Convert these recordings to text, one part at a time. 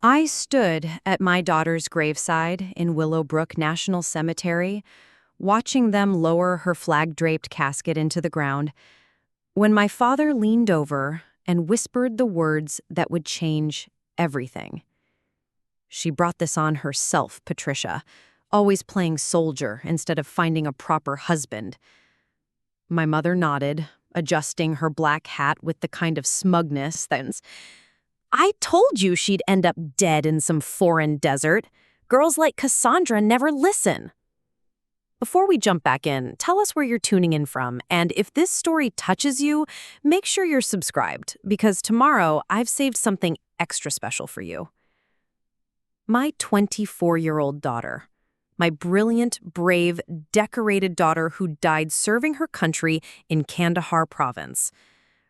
I stood at my daughter's graveside in Willowbrook National Cemetery, watching them lower her flag-draped casket into the ground, when my father leaned over and whispered the words that would change everything. She brought this on herself, Patricia, always playing soldier instead of finding a proper husband. My mother nodded, adjusting her black hat with the kind of smugness that's, "I told you she'd end up dead in some foreign desert. Girls like Cassandra never listen." Before we jump back in, tell us where you're tuning in from, and if this story touches you, make sure you're subscribed, because tomorrow I've saved something extra special for you. My 24-year-old daughter. My brilliant, brave, decorated daughter who died serving her country in Kandahar Province.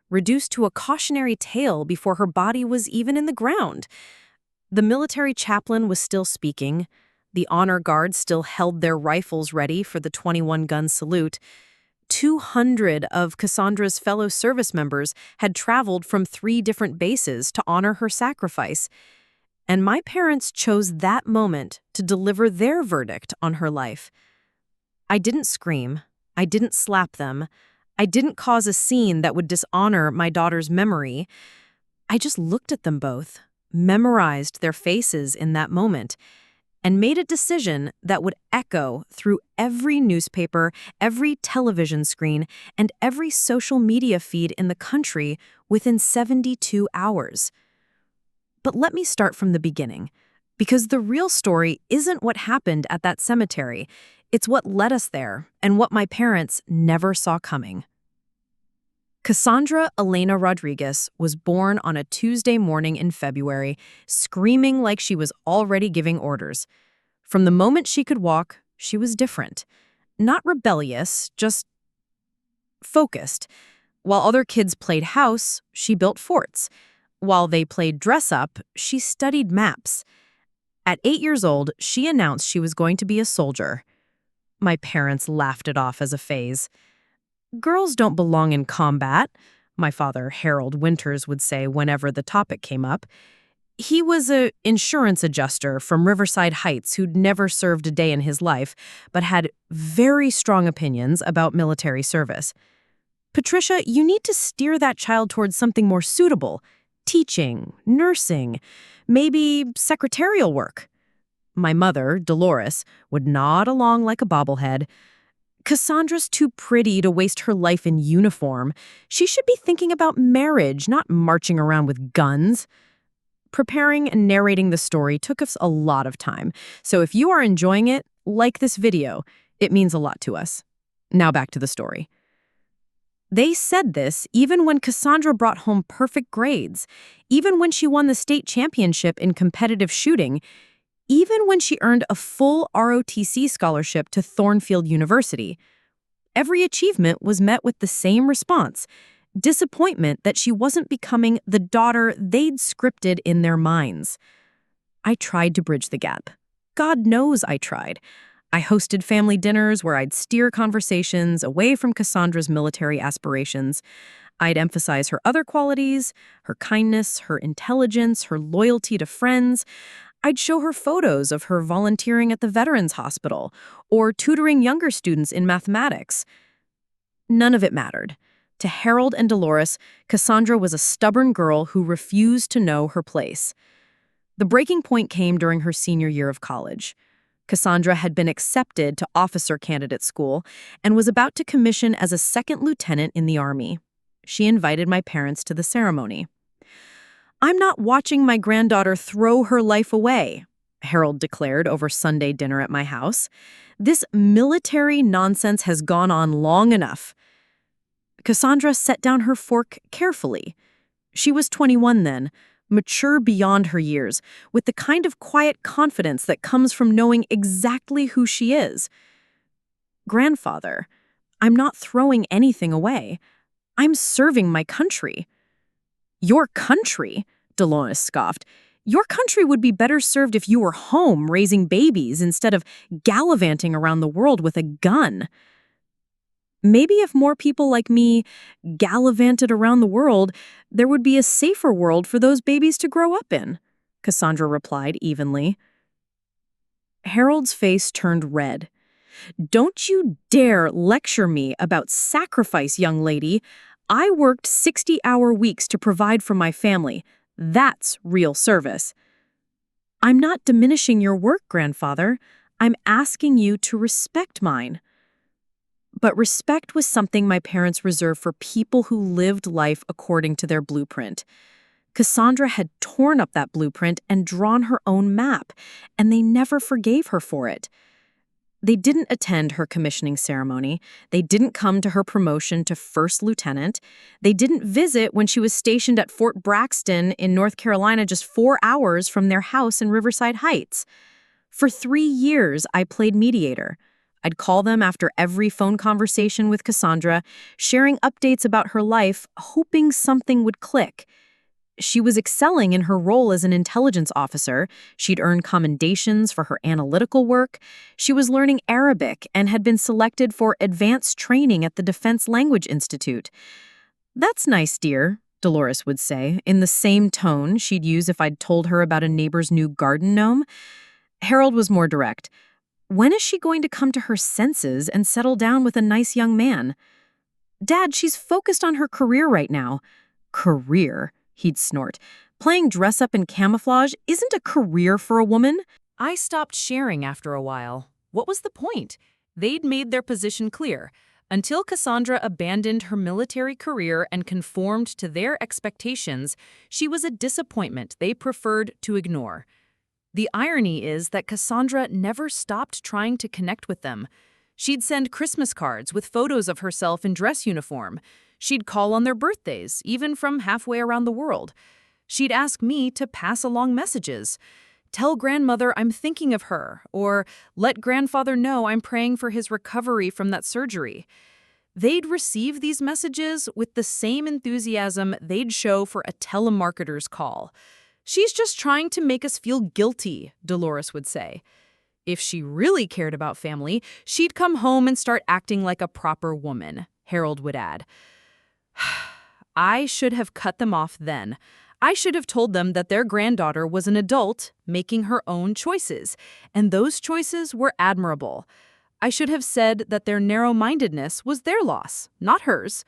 Reduced to a cautionary tale before her body was even in the ground. The military chaplain was still speaking. The honor guard still held their rifles ready for the 21-gun salute. 200 of Cassandra's fellow service members had traveled from 3 different bases to honor her sacrifice. And my parents chose that moment to deliver their verdict on her life. I didn't scream. I didn't slap them. I didn't cause a scene that would dishonor my daughter's memory. I just looked at them both, memorized their faces in that moment, and made a decision that would echo through every newspaper, every television screen, and every social media feed in the country within 72 hours. But let me start from the beginning, because the real story isn't what happened at that cemetery. It's what led us there and what my parents never saw coming. Cassandra Elena Rodriguez was born on a Tuesday morning in February, screaming like she was already giving orders. From the moment she could walk, she was different. Not rebellious, just focused. While other kids played house, she built forts. While they played dress-up, she studied maps. At 8 years old, she announced she was going to be a soldier. My parents laughed it off as a phase. "Girls don't belong in combat," my father, Harold Winters, would say whenever the topic came up. He was an insurance adjuster from Riverside Heights who'd never served a day in his life, but had very strong opinions about military service. "Patricia, you need to steer that child towards something more suitable. Teaching, nursing, maybe secretarial work." My mother, Dolores, would nod along like a bobblehead. "Cassandra's too pretty to waste her life in uniform. She should be thinking about marriage, not marching around with guns." Preparing and narrating the story took us a lot of time, so if you are enjoying it, like this video. It means a lot to us. Now back to the story. They said this even when Cassandra brought home perfect grades, even when she won the state championship in competitive shooting, even when she earned a full ROTC scholarship to Thornfield University. Every achievement was met with the same response: disappointment that she wasn't becoming the daughter they'd scripted in their minds. I tried to bridge the gap. God knows I tried. I hosted family dinners where I'd steer conversations away from Cassandra's military aspirations. I'd emphasize her other qualities, her kindness, her intelligence, her loyalty to friends. I'd show her photos of her volunteering at the Veterans Hospital or tutoring younger students in mathematics. None of it mattered. To Harold and Dolores, Cassandra was a stubborn girl who refused to know her place. The breaking point came during her senior year of college. Cassandra had been accepted to officer candidate school and was about to commission as a second lieutenant in the Army. She invited my parents to the ceremony. "I'm not watching my granddaughter throw her life away," Harold declared over Sunday dinner at my house. "This military nonsense has gone on long enough." Cassandra set down her fork carefully. She was 21 then, mature beyond her years, with the kind of quiet confidence that comes from knowing exactly who she is. "Grandfather, I'm not throwing anything away. I'm serving my country." "Your country?" Dolores scoffed. "Your country would be better served if you were home raising babies instead of gallivanting around the world with a gun." "Maybe if more people like me gallivanted around the world, there would be a safer world for those babies to grow up in." Cassandra replied evenly. Harold's face turned red. Don't you dare lecture me about sacrifice, young lady. I worked 60-hour weeks to provide for my family. That's real service. I'm not diminishing your work, grandfather. I'm asking you to respect mine. But respect was something my parents reserved for people who lived life according to their blueprint. Cassandra had torn up that blueprint and drawn her own map, and they never forgave her for it. They didn't attend her commissioning ceremony. They didn't come to her promotion to first lieutenant. They didn't visit when she was stationed at Fort Braxton in North Carolina, just 4 hours from their house in Riverside Heights. For 3 years, I played mediator. I'd call them after every phone conversation with Cassandra, sharing updates about her life, hoping something would click. She was excelling in her role as an intelligence officer. She'd earned commendations for her analytical work. She was learning Arabic and had been selected for advanced training at the Defense Language Institute. "That's nice, dear," Dolores would say, in the same tone she'd use if I'd told her about a neighbor's new garden gnome. Harold was more direct. "When is she going to come to her senses and settle down with a nice young man?" "Dad, she's focused on her career right now." "Career?" He'd snort. "Playing dress-up and camouflage isn't a career for a woman." I stopped sharing after a while. What was the point? They'd made their position clear. Until Cassandra abandoned her military career and conformed to their expectations, she was a disappointment they preferred to ignore. The irony is that Cassandra never stopped trying to connect with them. She'd send Christmas cards with photos of herself in dress uniform. She'd call on their birthdays, even from halfway around the world. She'd ask me to pass along messages. "Tell grandmother I'm thinking of her," or "let grandfather know I'm praying for his recovery from that surgery." They'd receive these messages with the same enthusiasm they'd show for a telemarketer's call. "She's just trying to make us feel guilty," Dolores would say. If she really cared about family, she'd come home and start acting like a proper woman, Harold would add. I should have cut them off then. I should have told them that their granddaughter was an adult making her own choices, and those choices were admirable. I should have said that their narrow-mindedness was their loss, not hers.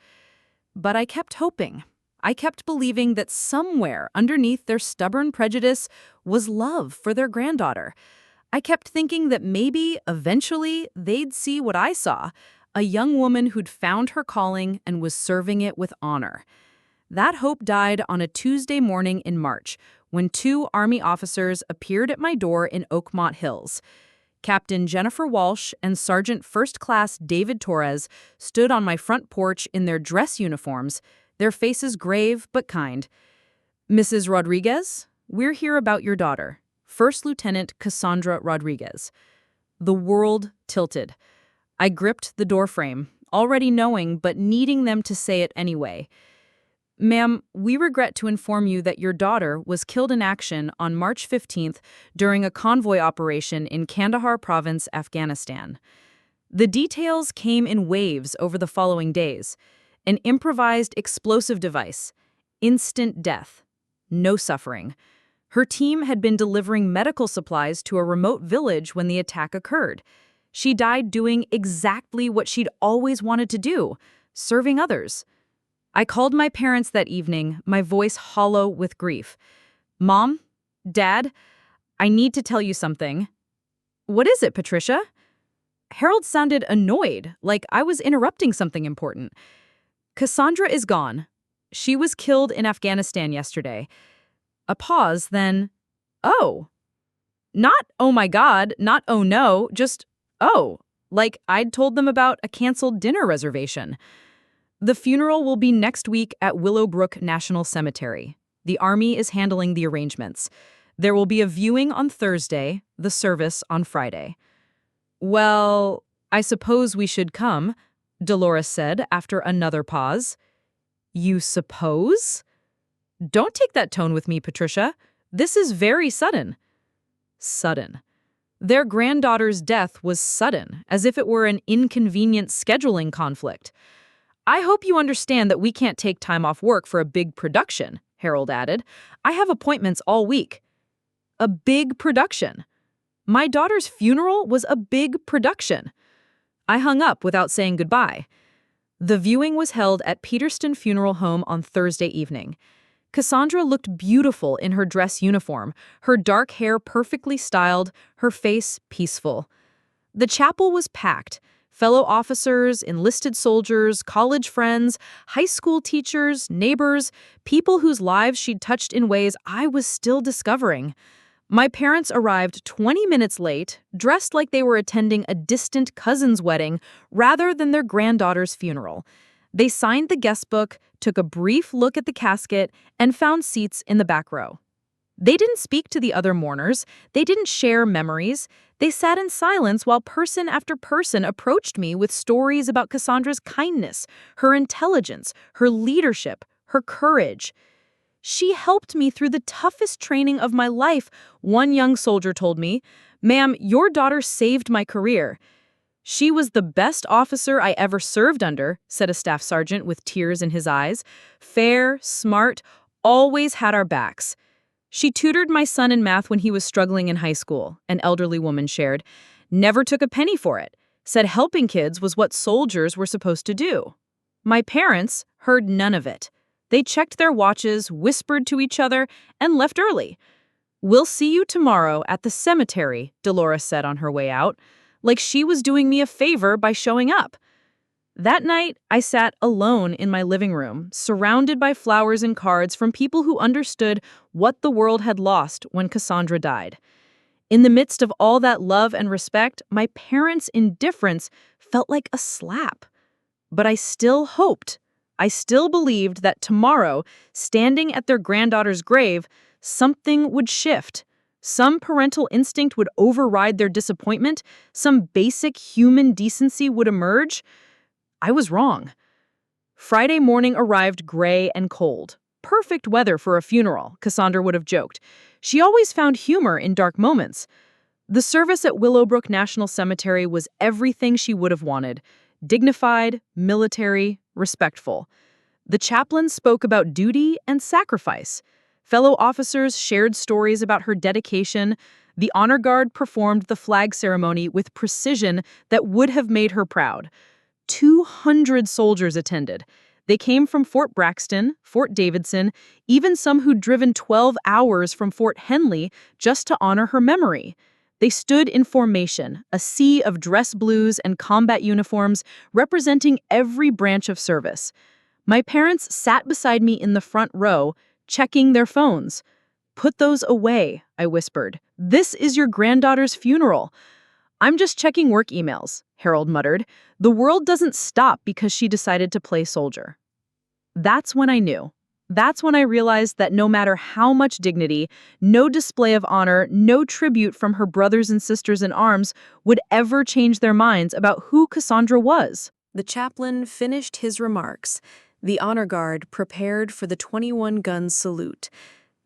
But I kept hoping. I kept believing that somewhere underneath their stubborn prejudice was love for their granddaughter. I kept thinking that maybe, eventually, they'd see what I saw, a young woman who'd found her calling and was serving it with honor. That hope died on a Tuesday morning in March, when 2 Army officers appeared at my door in Oakmont Hills. Captain Jennifer Walsh and Sergeant First Class David Torres stood on my front porch in their dress uniforms, their faces grave but kind. "Mrs. Rodriguez, we're here about your daughter, First Lieutenant Cassandra Rodriguez." The world tilted. I gripped the doorframe, already knowing but needing them to say it anyway. "Ma'am, we regret to inform you that your daughter was killed in action on March 15th during a convoy operation in Kandahar Province, Afghanistan." The details came in waves over the following days. An improvised explosive device. Instant death. No suffering. Her team had been delivering medical supplies to a remote village when the attack occurred. She died doing exactly what she'd always wanted to do, serving others. I called my parents that evening, my voice hollow with grief. "Mom, Dad, I need to tell you something." "What is it, Patricia?" Harold sounded annoyed, like I was interrupting something important. "Cassandra is gone. She was killed in Afghanistan yesterday." A pause, then, "Oh." Not "oh my God," not "oh no," just "oh," like I'd told them about a canceled dinner reservation. "The funeral will be next week at Willowbrook National Cemetery. The Army is handling the arrangements. There will be a viewing on Thursday, the service on Friday." "Well, I suppose we should come," Dolores said after another pause. "You suppose?" "Don't take that tone with me, Patricia. This is very sudden." Sudden. Their granddaughter's death was sudden, as if it were an inconvenient scheduling conflict. "I hope you understand that we can't take time off work for a big production," Harold added. "I have appointments all week." A big production. My daughter's funeral was a big production. I hung up without saying goodbye. The viewing was held at Peterston Funeral Home on Thursday evening. Cassandra looked beautiful in her dress uniform, her dark hair perfectly styled, her face peaceful. The chapel was packed. Fellow officers, enlisted soldiers, college friends, high school teachers, neighbors, people whose lives she'd touched in ways I was still discovering. My parents arrived 20 minutes late, dressed like they were attending a distant cousin's wedding rather than their granddaughter's funeral. They signed the guest book, took a brief look at the casket, and found seats in the back row. They didn't speak to the other mourners. They didn't share memories. They sat in silence while person after person approached me with stories about Cassandra's kindness, her intelligence, her leadership, her courage. She helped me through the toughest training of my life, one young soldier told me. "Ma'am, your daughter saved my career." "She was the best officer I ever served under," said a staff sergeant with tears in his eyes. "Fair, smart, always had our backs." "She tutored my son in math when he was struggling in high school," an elderly woman shared. "Never took a penny for it. Said helping kids was what soldiers were supposed to do." My parents heard none of it. They checked their watches, whispered to each other, and left early. "We'll see you tomorrow at the cemetery," Dolores said on her way out, like she was doing me a favor by showing up. That night, I sat alone in my living room, surrounded by flowers and cards from people who understood what the world had lost when Cassandra died. In the midst of all that love and respect, my parents' indifference felt like a slap. But I still hoped. I still believed that tomorrow, standing at their granddaughter's grave, something would shift. Some parental instinct would override their disappointment. Some basic human decency would emerge. I was wrong. Friday morning arrived gray and cold. Perfect weather for a funeral, Cassandra would have joked. She always found humor in dark moments. The service at Willowbrook National Cemetery was everything she would have wanted. Dignified, military, respectful. The chaplain spoke about duty and sacrifice. Fellow officers shared stories about her dedication. The honor guard performed the flag ceremony with precision that would have made her proud. 200 soldiers attended. They came from Fort Braxton, Fort Davidson, even some who'd driven 12 hours from Fort Henley just to honor her memory. They stood in formation, a sea of dress blues and combat uniforms representing every branch of service. My parents sat beside me in the front row, checking their phones. "Put those away," I whispered. "This is your granddaughter's funeral." "I'm just checking work emails," Harold muttered. "The world doesn't stop because she decided to play soldier." That's when I knew. That's when I realized that no matter how much dignity, no display of honor, no tribute from her brothers and sisters in arms would ever change their minds about who Cassandra was. The chaplain finished his remarks. The honor guard prepared for the 21-gun salute.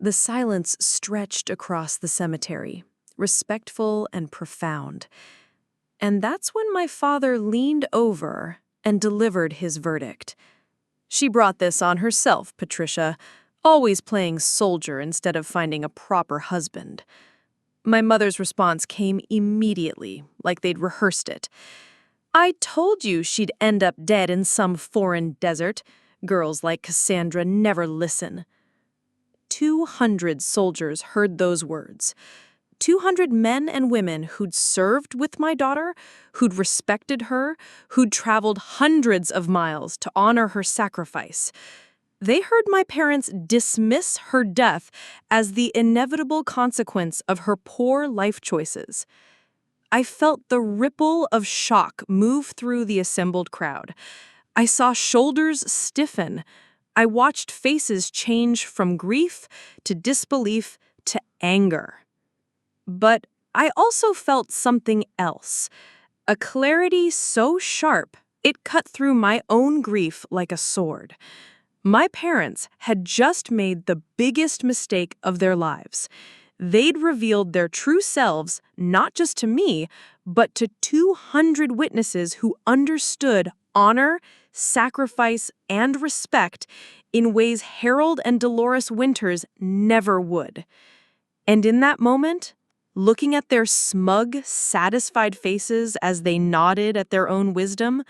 The silence stretched across the cemetery, respectful and profound. And that's when my father leaned over and delivered his verdict. "She brought this on herself, Patricia, always playing soldier instead of finding a proper husband." My mother's response came immediately, like they'd rehearsed it. "I told you she'd end up dead in some foreign desert. Girls like Cassandra never listen." 200 soldiers heard those words. 200 men and women who'd served with my daughter, who'd respected her, who'd traveled hundreds of miles to honor her sacrifice. They heard my parents dismiss her death as the inevitable consequence of her poor life choices. I felt the ripple of shock move through the assembled crowd. I saw shoulders stiffen. I watched faces change from grief to disbelief to anger. But I also felt something else, a clarity so sharp it cut through my own grief like a sword. My parents had just made the biggest mistake of their lives. They'd revealed their true selves not just to me, but to 200 witnesses who understood honor, sacrifice, and respect in ways Harold and Dolores Winters never would. And in that moment, looking at their smug, satisfied faces as they nodded at their own wisdom,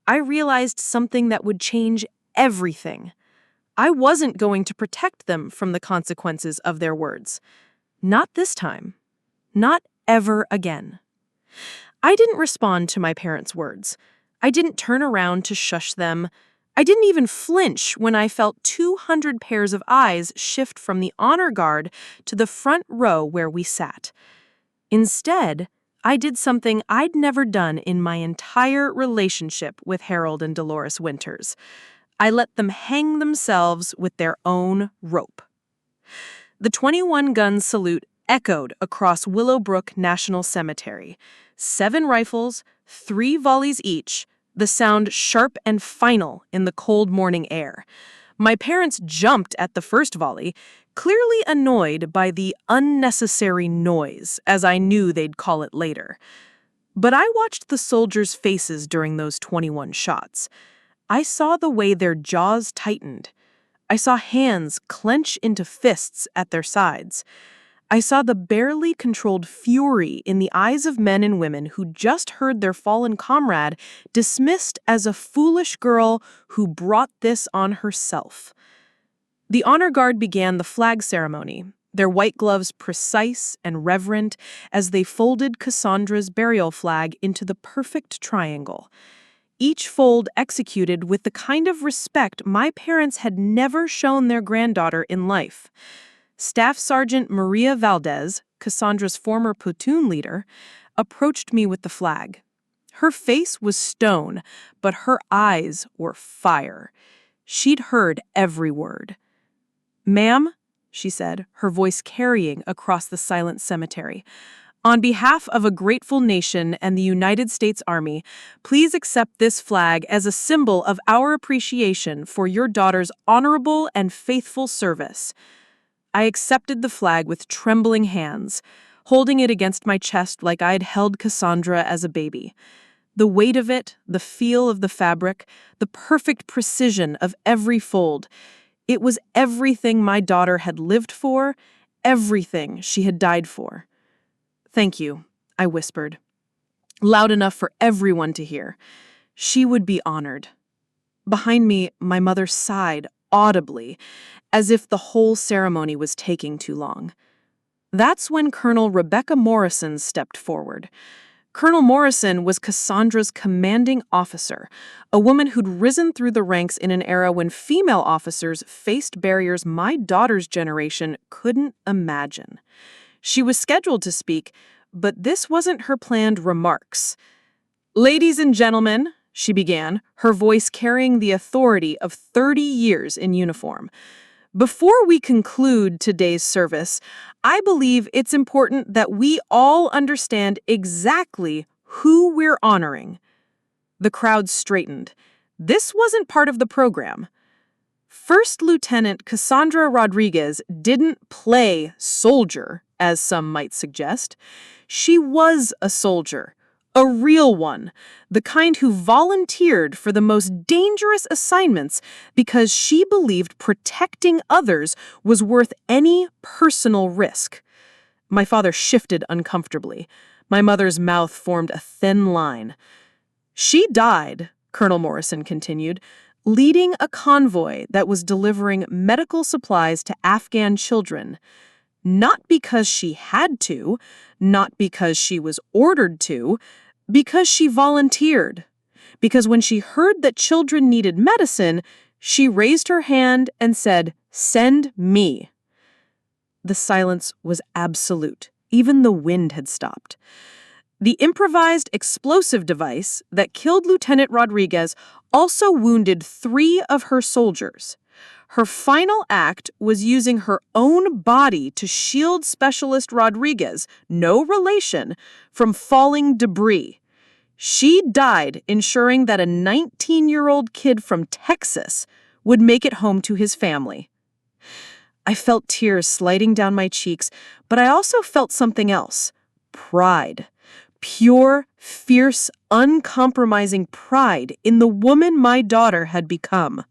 I realized something that would change everything. I wasn't going to protect them from the consequences of their words. Not this time. Not ever again. I didn't respond to my parents' words. I didn't turn around to shush them. I didn't even flinch when I felt 200 pairs of eyes shift from the honor guard to the front row where we sat. Instead, I did something I'd never done in my entire relationship with Harold and Dolores Winters. I let them hang themselves with their own rope. The 21-gun salute echoed across Willowbrook National Cemetery. 7 rifles, 3 volleys each, the sound sharp and final in the cold morning air. My parents jumped at the first volley, clearly annoyed by the unnecessary noise, as I knew they'd call it later. But I watched the soldiers' faces during those 21 shots. I saw the way their jaws tightened. I saw hands clench into fists at their sides. I saw the barely controlled fury in the eyes of men and women who just heard their fallen comrade dismissed as a foolish girl who brought this on herself. The honor guard began the flag ceremony, their white gloves precise and reverent as they folded Cassandra's burial flag into the perfect triangle. Each fold executed with the kind of respect my parents had never shown their granddaughter in life. Staff Sergeant Maria Valdez, Cassandra's former platoon leader, approached me with the flag. Her face was stone, but her eyes were fire. She'd heard every word. "Ma'am," she said, her voice carrying across the silent cemetery, "on behalf of a grateful nation and the United States Army, please accept this flag as a symbol of our appreciation for your daughter's honorable and faithful service." I accepted the flag with trembling hands, holding it against my chest like I'd held Cassandra as a baby. The weight of it, the feel of the fabric, the perfect precision of every fold. It was everything my daughter had lived for, everything she had died for. "Thank you," I whispered, loud enough for everyone to hear. She would be honored. Behind me, my mother sighed audibly, as if the whole ceremony was taking too long. That's when Colonel Rebecca Morrison stepped forward. Colonel Morrison was Cassandra's commanding officer, a woman who'd risen through the ranks in an era when female officers faced barriers my daughter's generation couldn't imagine. She was scheduled to speak, but this wasn't her planned remarks. "Ladies and gentlemen," she began, her voice carrying the authority of 30 years in uniform. "Before we conclude today's service, I believe it's important that we all understand exactly who we're honoring." The crowd straightened. This wasn't part of the program. First Lieutenant Cassandra Rodriguez didn't play soldier, as some might suggest. She was a soldier. A real one, the kind who volunteered for the most dangerous assignments because she believed protecting others was worth any personal risk. My father shifted uncomfortably. My mother's mouth formed a thin line. "She died," Colonel Morrison continued, "leading a convoy that was delivering medical supplies to Afghan children. Not because she had to, not because she was ordered to, because she volunteered. Because when she heard that children needed medicine, she raised her hand and said, 'Send me.'" The silence was absolute. Even the wind had stopped. The improvised explosive device that killed Lieutenant Rodriguez also wounded 3 of her soldiers. Her final act was using her own body to shield Specialist Rodriguez, no relation, from falling debris. She died ensuring that a 19-year-old kid from Texas would make it home to his family. I felt tears sliding down my cheeks, but I also felt something else. Pride. Pure, fierce, uncompromising pride in the woman my daughter had become.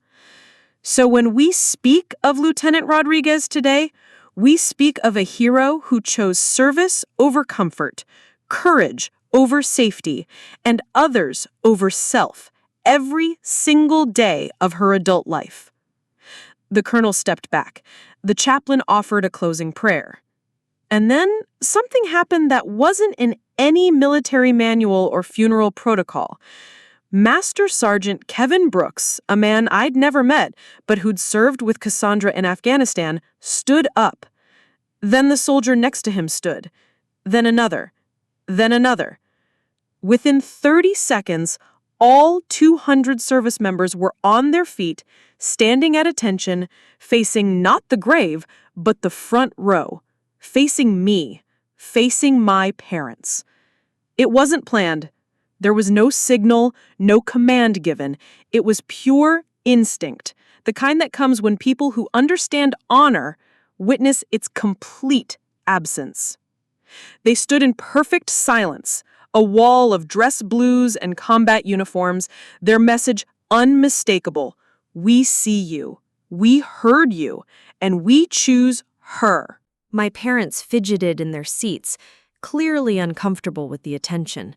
So when we speak of Lieutenant Rodriguez today, We speak of a hero who chose service over comfort, courage over safety, and others over self every single day of her adult life. The colonel stepped back. The chaplain offered a closing prayer. And then something happened that wasn't in any military manual or funeral protocol. Master Sergeant Kevin Brooks, a man I'd never met but who'd served with Cassandra in Afghanistan, stood up. Then the soldier next to him stood. Then another. Then another. Within 30 seconds, all 200 service members were on their feet, standing at attention, facing not the grave, but the front row, facing me, facing my parents. It wasn't planned. There was no signal, no command given. It was pure instinct, the kind that comes when people who understand honor witness its complete absence. They stood in perfect silence, a wall of dress blues and combat uniforms, their message unmistakable. We see you, we heard you, and we choose her. My parents fidgeted in their seats, clearly uncomfortable with the attention.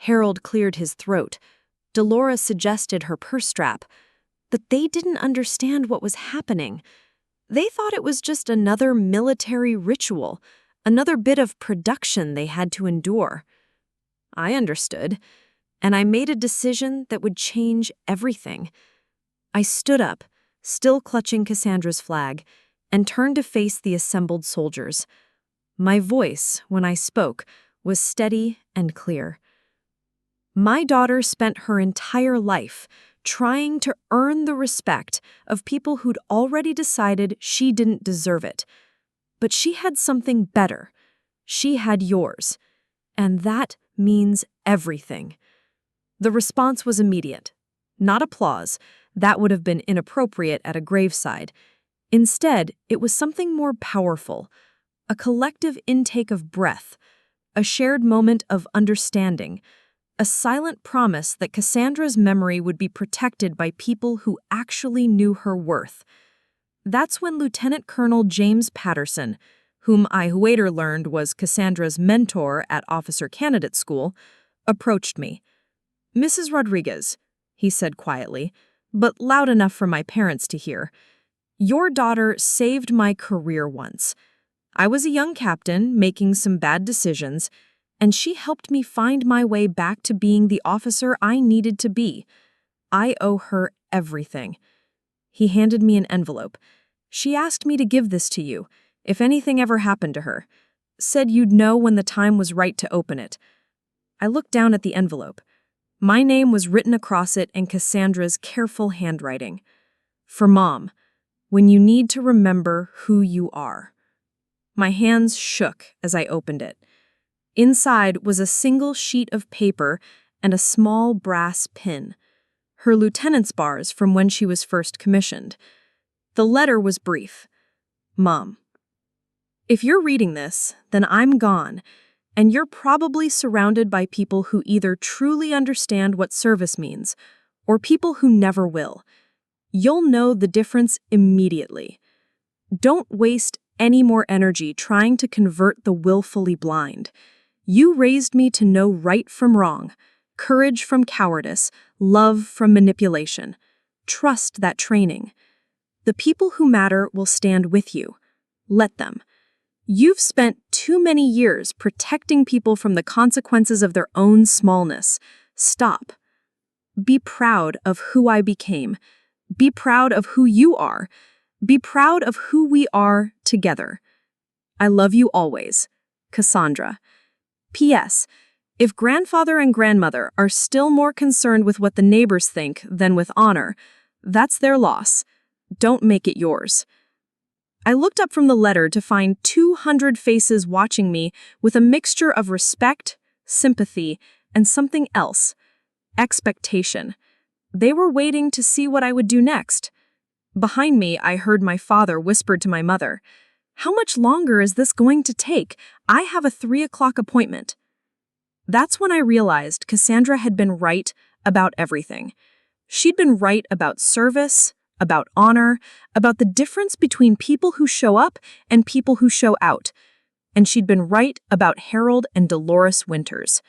Harold cleared his throat. Dolores suggested her purse strap, but they didn't understand what was happening. They thought it was just another military ritual, another bit of production they had to endure. I understood, and I made a decision that would change everything. I stood up, still clutching Cassandra's flag, and turned to face the assembled soldiers. My voice, when I spoke, was steady and clear. My daughter spent her entire life trying to earn the respect of people who'd already decided she didn't deserve it. But she had something better. She had yours. And that means everything. The response was immediate. Not applause. That would have been inappropriate at a graveside. Instead, it was something more powerful. A collective intake of breath. A shared moment of understanding. A silent promise that Cassandra's memory would be protected by people who actually knew her worth. That's when Lieutenant Colonel James Patterson, whom I later learned was Cassandra's mentor at Officer Candidate School, approached me. "Mrs. Rodriguez," he said quietly, but loud enough for my parents to hear, "your daughter saved my career once. I was a young captain making some bad decisions, and she helped me find my way back to being the officer I needed to be. I owe her everything." He handed me an envelope. "She asked me to give this to you, if anything ever happened to her. Said you'd know when the time was right to open it." I looked down at the envelope. My name was written across it in Cassandra's careful handwriting. "For Mom, when you need to remember who you are." My hands shook as I opened it. Inside was a single sheet of paper and a small brass pin. Her lieutenant's bars from when she was first commissioned. The letter was brief. "Mom, if you're reading this, then I'm gone, and you're probably surrounded by people who either truly understand what service means, or people who never will. You'll know the difference immediately. Don't waste any more energy trying to convert the willfully blind. You raised me to know right from wrong, courage from cowardice, love from manipulation. Trust that training. The people who matter will stand with you. Let them. You've spent too many years protecting people from the consequences of their own smallness. Stop. Be proud of who I became. Be proud of who you are. Be proud of who we are together. I love you always. Cassandra." P.S. If grandfather and grandmother are still more concerned with what the neighbors think than with honor, that's their loss. Don't make it yours. I looked up from the letter to find 200 faces watching me with a mixture of respect, sympathy, and something else. Expectation. They were waiting to see what I would do next. Behind me, I heard my father whisper to my mother, "How much longer is this going to take? I have a 3:00 appointment." That's when I realized Cassandra had been right about everything. She'd been right about service, about honor, about the difference between people who show up and people who show out. And she'd been right about Harold and Dolores Winters.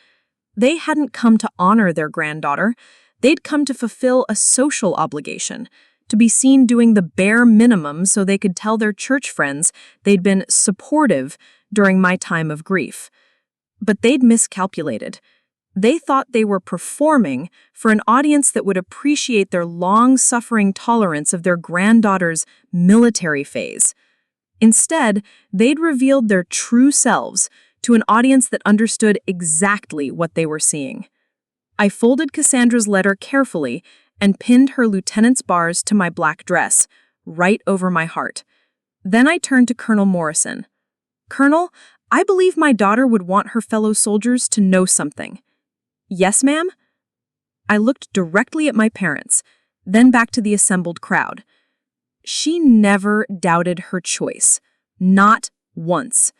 They hadn't come to honor their granddaughter. They'd come to fulfill a social obligation, to be seen doing the bare minimum so they could tell their church friends they'd been supportive during my time of grief. But they'd miscalculated. They thought they were performing for an audience that would appreciate their long-suffering tolerance of their granddaughter's military phase. Instead, they'd revealed their true selves to an audience that understood exactly what they were seeing. I folded Cassandra's letter carefully and pinned her lieutenant's bars to my black dress, right over my heart. Then I turned to Colonel Morrison. "Colonel, I believe my daughter would want her fellow soldiers to know something." "Yes, ma'am?" I looked directly at my parents, then back to the assembled crowd. She never doubted her choice. Not once.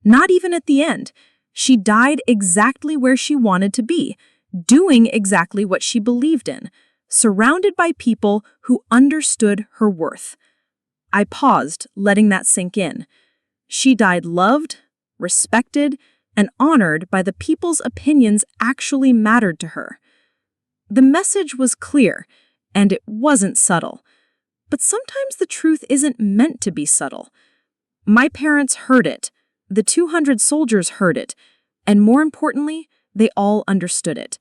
Not even at the end. She died exactly where she wanted to be, doing exactly what she believed in, surrounded by people who understood her worth. I paused, letting that sink in. She died loved, respected, and honored by the people's opinions actually mattered to her. The message was clear, and it wasn't subtle. But sometimes the truth isn't meant to be subtle. My parents heard it, the 200 soldiers heard it, and more importantly, they all understood it.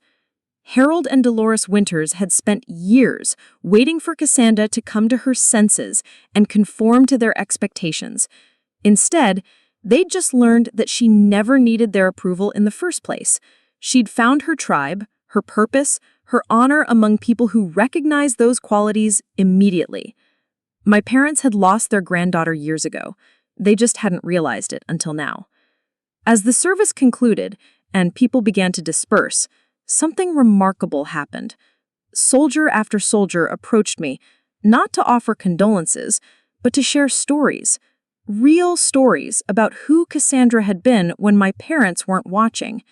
Harold and Dolores Winters had spent years waiting for Cassandra to come to her senses and conform to their expectations. Instead, they'd just learned that she never needed their approval in the first place. She'd found her tribe, her purpose, her honor among people who recognized those qualities immediately. My parents had lost their granddaughter years ago. They just hadn't realized it until now. As the service concluded and people began to disperse, something remarkable happened. Soldier after soldier approached me, not to offer condolences, but to share stories. Real stories about who Cassandra had been when my parents weren't watching.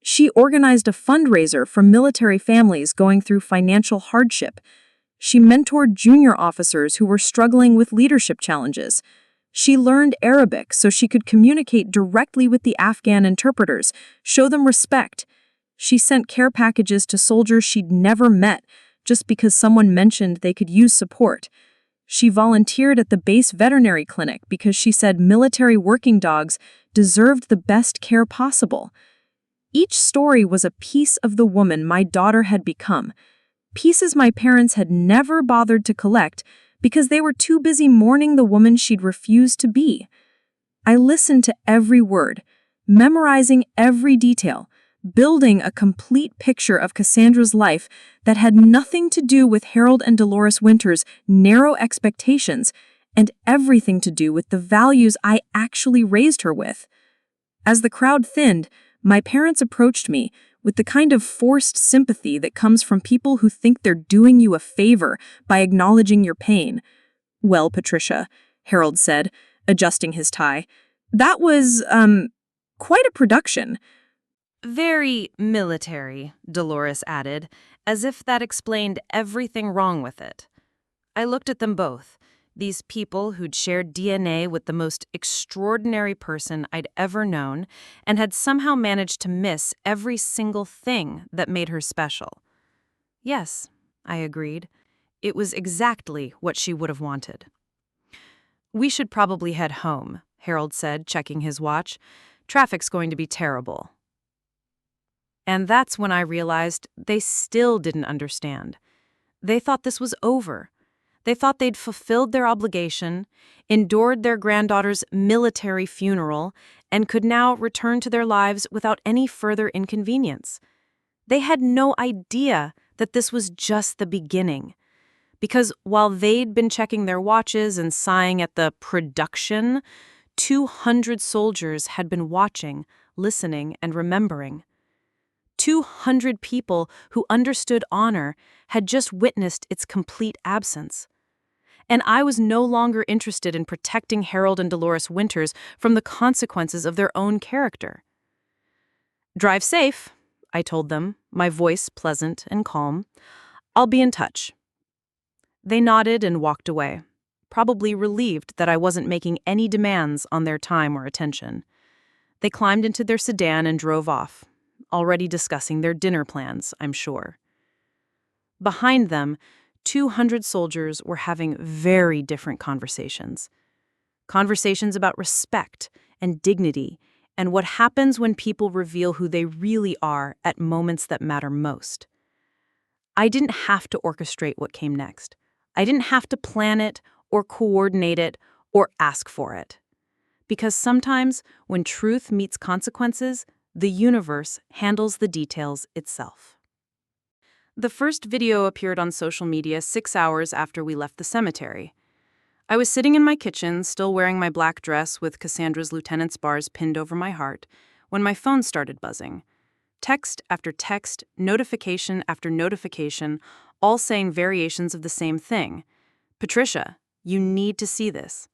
She organized a fundraiser for military families going through financial hardship. She mentored junior officers who were struggling with leadership challenges. She learned Arabic so she could communicate directly with the Afghan interpreters, show them respect. She sent care packages to soldiers she'd never met just because someone mentioned they could use support. She volunteered at the base veterinary clinic because she said military working dogs deserved the best care possible. Each story was a piece of the woman my daughter had become, pieces my parents had never bothered to collect because they were too busy mourning the woman she'd refused to be. I listened to every word, memorizing every detail, building a complete picture of Cassandra's life that had nothing to do with Harold and Dolores Winters' narrow expectations and everything to do with the values I actually raised her with. As the crowd thinned, my parents approached me with the kind of forced sympathy that comes from people who think they're doing you a favor by acknowledging your pain. "Well, Patricia," Harold said, adjusting his tie, "that was, quite a production." Very military, Dolores added, as if that explained everything wrong with it. I looked at them both, these people who'd shared DNA with the most extraordinary person I'd ever known and had somehow managed to miss every single thing that made her special. Yes, I agreed. It was exactly what she would have wanted. "We should probably head home," Harold said, checking his watch. "Traffic's going to be terrible." And that's when I realized they still didn't understand. They thought this was over. They thought they'd fulfilled their obligation, endured their granddaughter's military funeral, and could now return to their lives without any further inconvenience. They had no idea that this was just the beginning. Because while they'd been checking their watches and sighing at the production, 200 soldiers had been watching, listening, and remembering. 200 people who understood honor had just witnessed its complete absence. And I was no longer interested in protecting Harold and Dolores Winters from the consequences of their own character. "Drive safe," I told them, my voice pleasant and calm. "I'll be in touch." They nodded and walked away, probably relieved that I wasn't making any demands on their time or attention. They climbed into their sedan and drove off, already discussing their dinner plans, I'm sure. Behind them, 200 soldiers were having very different conversations. Conversations about respect and dignity and what happens when people reveal who they really are at moments that matter most. I didn't have to orchestrate what came next. I didn't have to plan it or coordinate it or ask for it. Because sometimes, when truth meets consequences, the universe handles the details itself. The first video appeared on social media 6 hours after we left the cemetery. I was sitting in my kitchen, still wearing my black dress with Cassandra's lieutenant's bars pinned over my heart, when my phone started buzzing. Text after text, notification after notification, all saying variations of the same thing. Patricia, you need to see this.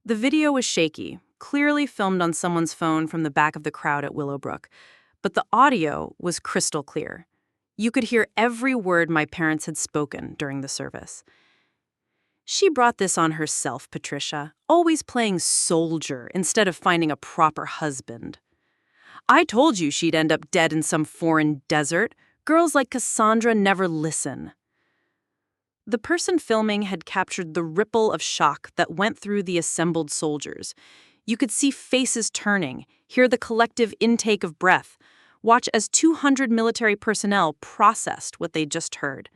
The video was shaky, clearly filmed on someone's phone from the back of the crowd at Willowbrook, but the audio was crystal clear. You could hear every word my parents had spoken during the service. She brought this on herself, Patricia, always playing soldier instead of finding a proper husband. I told you she'd end up dead in some foreign desert. Girls like Cassandra never listen. The person filming had captured the ripple of shock that went through the assembled soldiers. You could see faces turning, hear the collective intake of breath, watch as 200 military personnel processed what they'd just heard.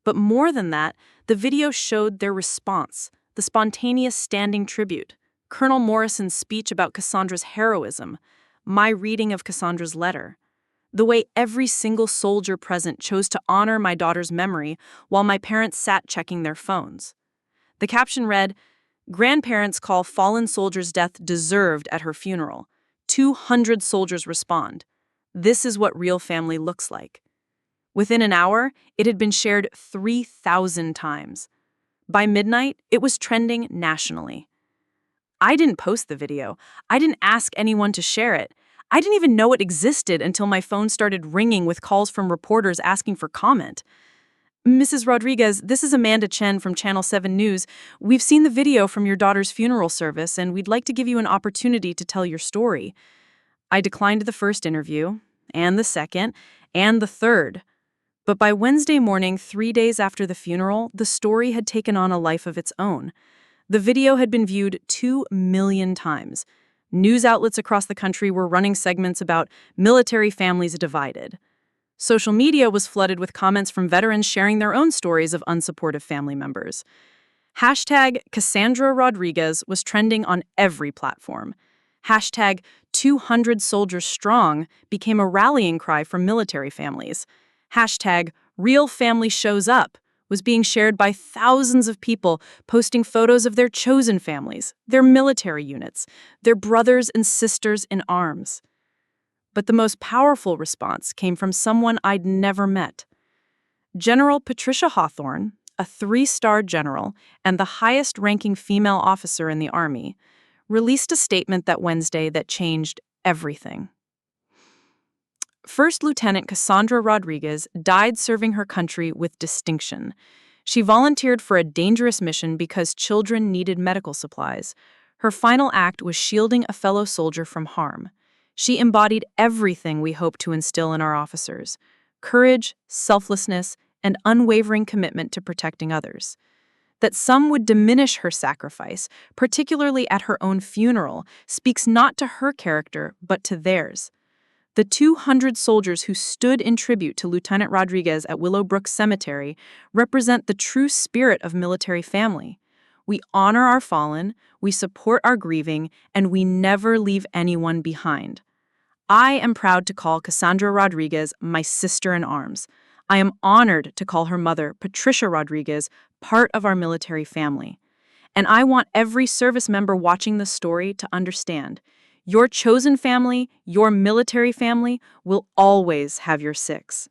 But more than that, the video showed their response, the spontaneous standing tribute, Colonel Morrison's speech about Cassandra's heroism, my reading of Cassandra's letter, the way every single soldier present chose to honor my daughter's memory while my parents sat checking their phones. The caption read, "Grandparents call fallen soldier's death deserved at her funeral. 200 soldiers respond. This is what real family looks like." Within an hour, it had been shared 3,000 times. By midnight, it was trending nationally. I didn't post the video. I didn't ask anyone to share it. I didn't even know it existed until my phone started ringing with calls from reporters asking for comment. "Mrs. Rodriguez, this is Amanda Chen from Channel 7 News. We've seen the video from your daughter's funeral service, and we'd like to give you an opportunity to tell your story." I declined the first interview, and the second, and the third. But by Wednesday morning, 3 days after the funeral, the story had taken on a life of its own. The video had been viewed 2 million times. News outlets across the country were running segments about military families divided. Social media was flooded with comments from veterans sharing their own stories of unsupportive family members. Hashtag Cassandra Rodriguez was trending on every platform. Hashtag 200 soldiers strong became a rallying cry for military families. Hashtag Real Family Shows Up was being shared by thousands of people posting photos of their chosen families, their military units, their brothers and sisters in arms. But the most powerful response came from someone I'd never met. General Patricia Hawthorne, a 3-star general and the highest-ranking female officer in the Army, released a statement that Wednesday that changed everything. First Lieutenant Cassandra Rodriguez died serving her country with distinction. She volunteered for a dangerous mission because children needed medical supplies. Her final act was shielding a fellow soldier from harm. She embodied everything we hope to instill in our officers: courage, selflessness, and unwavering commitment to protecting others. That some would diminish her sacrifice, particularly at her own funeral, speaks not to her character, but to theirs. The 200 soldiers who stood in tribute to Lieutenant Rodriguez at Willowbrook Cemetery represent the true spirit of military family. We honor our fallen, we support our grieving, and we never leave anyone behind. I am proud to call Cassandra Rodriguez my sister in arms. I am honored to call her mother, Patricia Rodriguez, part of our military family. And I want every service member watching this story to understand: your chosen family, your military family, will always have your six.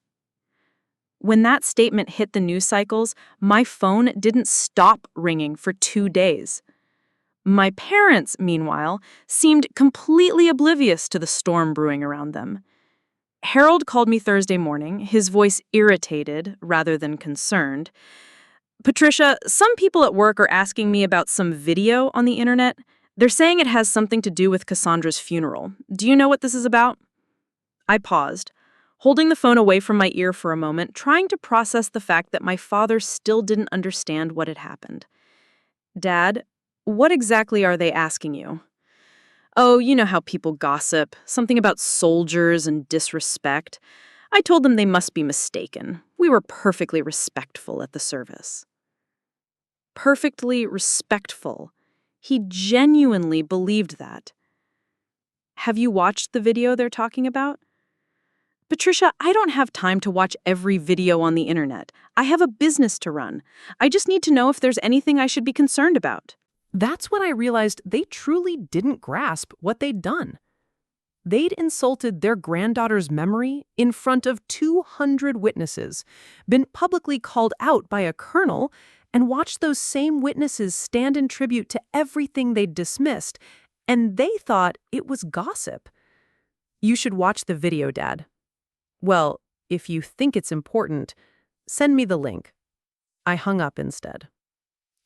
When that statement hit the news cycles, my phone didn't stop ringing for 2 days. My parents, meanwhile, seemed completely oblivious to the storm brewing around them. Harold called me Thursday morning, his voice irritated rather than concerned. Patricia, some people at work are asking me about some video on the internet. They're saying it has something to do with Cassandra's funeral. Do you know what this is about? I paused, holding the phone away from my ear for a moment, trying to process the fact that my father still didn't understand what had happened. Dad, what exactly are they asking you? Oh, you know how people gossip, something about soldiers and disrespect. I told them they must be mistaken. We were perfectly respectful at the service. Perfectly respectful. He genuinely believed that. Have you watched the video they're talking about? Patricia, I don't have time to watch every video on the internet. I have a business to run. I just need to know if there's anything I should be concerned about. That's when I realized they truly didn't grasp what they'd done. They'd insulted their granddaughter's memory in front of 200 witnesses, been publicly called out by a colonel, and watched those same witnesses stand in tribute to everything they'd dismissed, and they thought it was gossip. You should watch the video, Dad. Well, if you think it's important, send me the link. I hung up instead.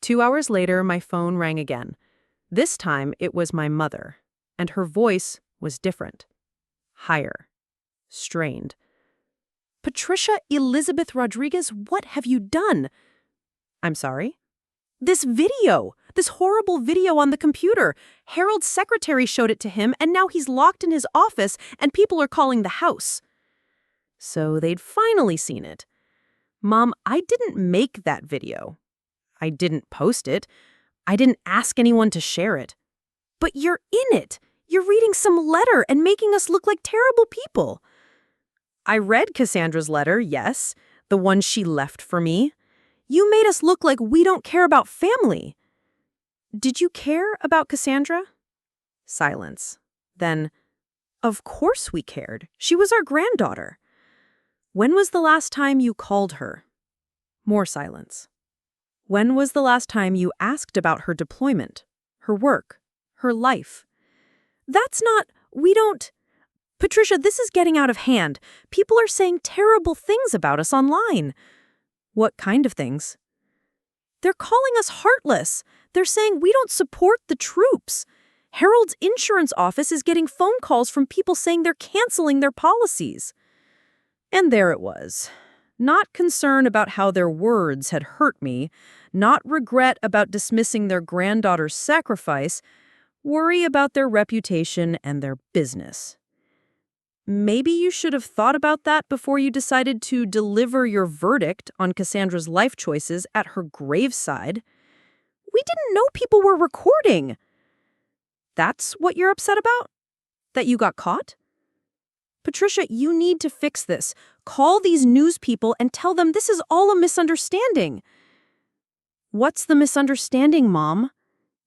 2 hours later, my phone rang again. This time, it was my mother, and her voice was different. Higher. Strained. Patricia Elizabeth Rodriguez, what have you done? I'm sorry? This video! This horrible video on the computer! Harold's secretary showed it to him, and now he's locked in his office, and people are calling the house. So they'd finally seen it. Mom, I didn't make that video. I didn't post it. I didn't ask anyone to share it. But you're in it. You're reading some letter and making us look like terrible people. I read Cassandra's letter, yes, the one she left for me. You made us look like we don't care about family. Did you care about Cassandra? Silence. Then, of course we cared. She was our granddaughter. When was the last time you called her? More silence. When was the last time you asked about her deployment, her work, her life? That's not, we don't... Patricia, this is getting out of hand. People are saying terrible things about us online. What kind of things? They're calling us heartless. They're saying we don't support the troops. Harold's insurance office is getting phone calls from people saying they're canceling their policies. And there it was. Not concern about how their words had hurt me, not regret about dismissing their granddaughter's sacrifice, worry about their reputation and their business. Maybe you should have thought about that before you decided to deliver your verdict on Cassandra's life choices at her graveside. We didn't know people were recording. That's what you're upset about? That you got caught? Patricia, you need to fix this. Call these news people and tell them this is all a misunderstanding. What's the misunderstanding, Mom?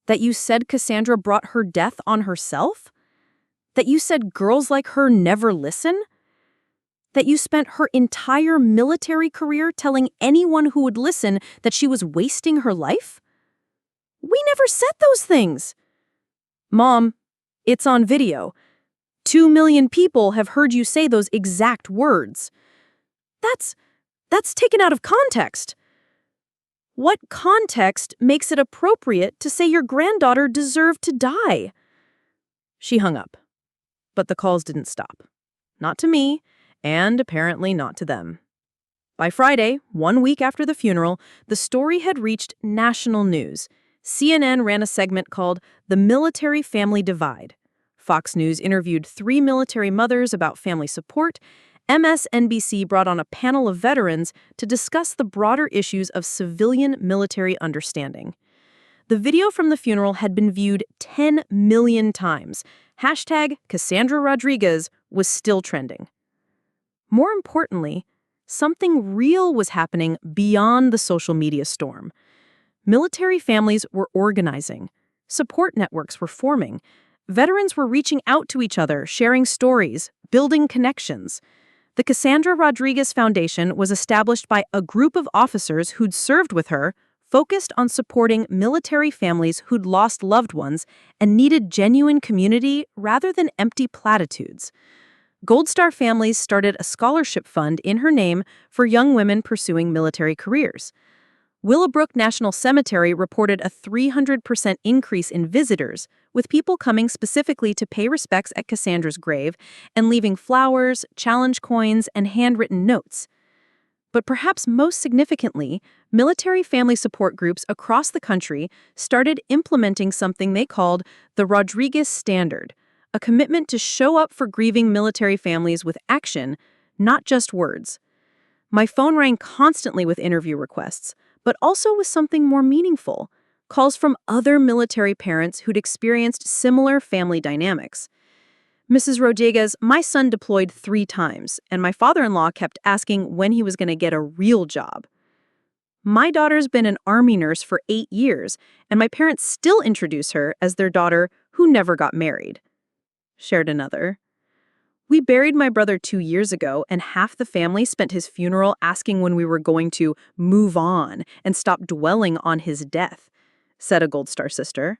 That you said Cassandra brought her death on herself? That you said girls like her never listen? That you spent her entire military career telling anyone who would listen that she was wasting her life? We never said those things. Mom, it's on video. 2 million people have heard you say those exact words. That's taken out of context. What context makes it appropriate to say your granddaughter deserved to die? She hung up. But the calls didn't stop. Not to me, and apparently not to them. By Friday, 1 week after the funeral, the story had reached national news. CNN ran a segment called The Military Family Divide. Fox News interviewed 3 military mothers about family support. MSNBC brought on a panel of veterans to discuss the broader issues of civilian-military understanding. The video from the funeral had been viewed 10 million times. Hashtag Cassandra Rodriguez was still trending. More importantly, something real was happening beyond the social media storm. Military families were organizing. Support networks were forming. Veterans were reaching out to each other, sharing stories, building connections. The Cassandra Rodriguez Foundation was established by a group of officers who'd served with her, focused on supporting military families who'd lost loved ones and needed genuine community rather than empty platitudes. Gold Star Families started a scholarship fund in her name for young women pursuing military careers. Willowbrook National Cemetery reported a 300% increase in visitors, with people coming specifically to pay respects at Cassandra's grave and leaving flowers, challenge coins, and handwritten notes. But perhaps most significantly, military family support groups across the country started implementing something they called the Rodriguez Standard, a commitment to show up for grieving military families with action, not just words. My phone rang constantly with interview requests, but also with something more meaningful, calls from other military parents who'd experienced similar family dynamics. Mrs. Rodriguez, my son deployed 3 times, and my father-in-law kept asking when he was going to get a real job. My daughter's been an Army nurse for 8 years, and my parents still introduce her as their daughter who never got married. Shared another. We buried my brother 2 years ago, and half the family spent his funeral asking when we were going to move on and stop dwelling on his death, said a Gold Star sister.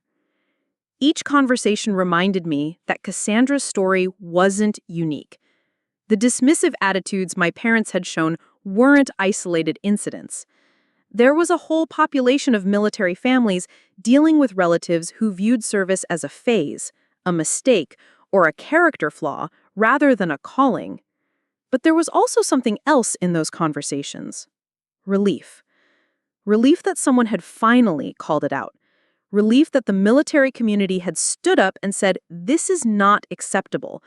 Each conversation reminded me that Cassandra's story wasn't unique. The dismissive attitudes my parents had shown weren't isolated incidents. There was a whole population of military families dealing with relatives who viewed service as a phase, a mistake, or a character flaw rather than a calling. But there was also something else in those conversations. Relief. Relief that someone had finally called it out. Relief that the military community had stood up and said, this is not acceptable.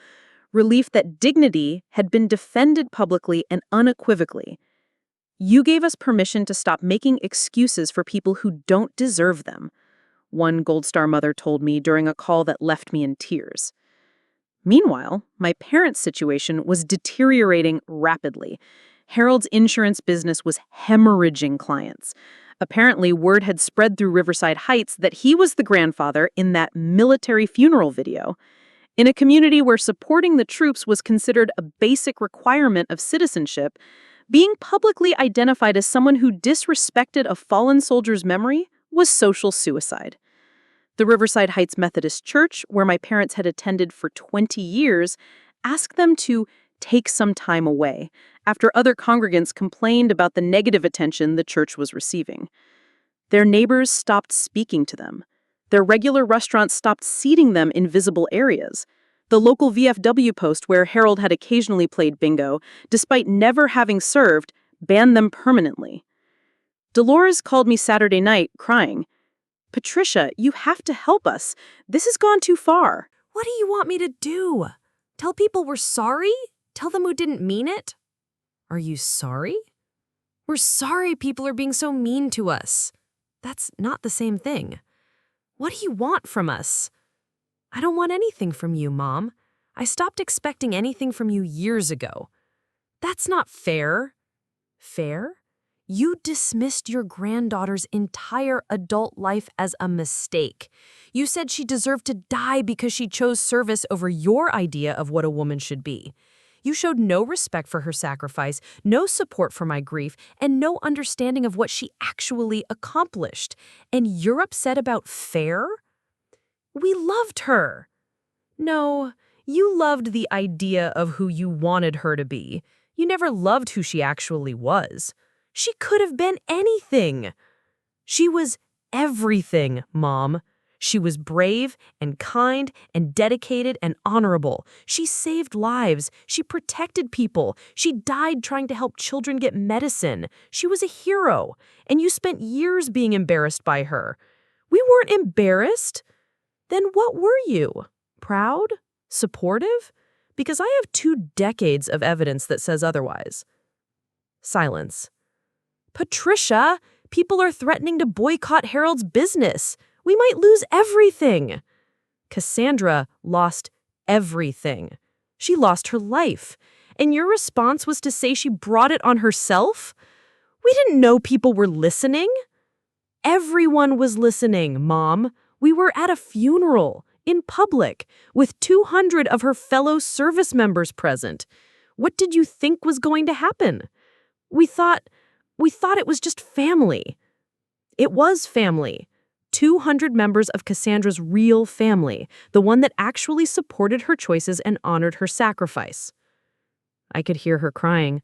Relief that dignity had been defended publicly and unequivocally. You gave us permission to stop making excuses for people who don't deserve them, one Gold Star mother told me during a call that left me in tears. Meanwhile, my parents' situation was deteriorating rapidly. Harold's insurance business was hemorrhaging clients. Apparently, word had spread through Riverside Heights that he was the grandfather in that military funeral video. In a community where supporting the troops was considered a basic requirement of citizenship, being publicly identified as someone who disrespected a fallen soldier's memory was social suicide. The Riverside Heights Methodist Church, where my parents had attended for 20 years, asked them to take some time away after other congregants complained about the negative attention the church was receiving. Their neighbors stopped speaking to them. Their regular restaurants stopped seating them in visible areas. The local VFW post where Harold had occasionally played bingo, despite never having served, banned them permanently. Dolores called me Saturday night, crying, "Patricia, you have to help us. This has gone too far." What do you want me to do? Tell people we're sorry? Tell them we didn't mean it? Are you sorry? We're sorry people are being so mean to us. That's not the same thing. What do you want from us? I don't want anything from you, Mom. I stopped expecting anything from you years ago. That's not fair. Fair? You dismissed your granddaughter's entire adult life as a mistake. You said she deserved to die because she chose service over your idea of what a woman should be. You showed no respect for her sacrifice, no support for my grief, and no understanding of what she actually accomplished. And you're upset about fair? We loved her. No, you loved the idea of who you wanted her to be. You never loved who she actually was. She could have been anything. She was everything, Mom. She was brave and kind and dedicated and honorable. She saved lives. She protected people. She died trying to help children get medicine. She was a hero, and you spent years being embarrassed by her. We weren't embarrassed. Then what were you? Proud? Supportive? Because I have 2 decades of evidence that says otherwise. Silence. Patricia, people are threatening to boycott Harold's business. We might lose everything. Cassandra lost everything. She lost her life. And your response was to say she brought it on herself? We didn't know people were listening. Everyone was listening, Mom. We were at a funeral, in public, with 200 of her fellow service members present. What did you think was going to happen? We thought it was just family. It was family. 200 members of Cassandra's real family, the one that actually supported her choices and honored her sacrifice. I could hear her crying,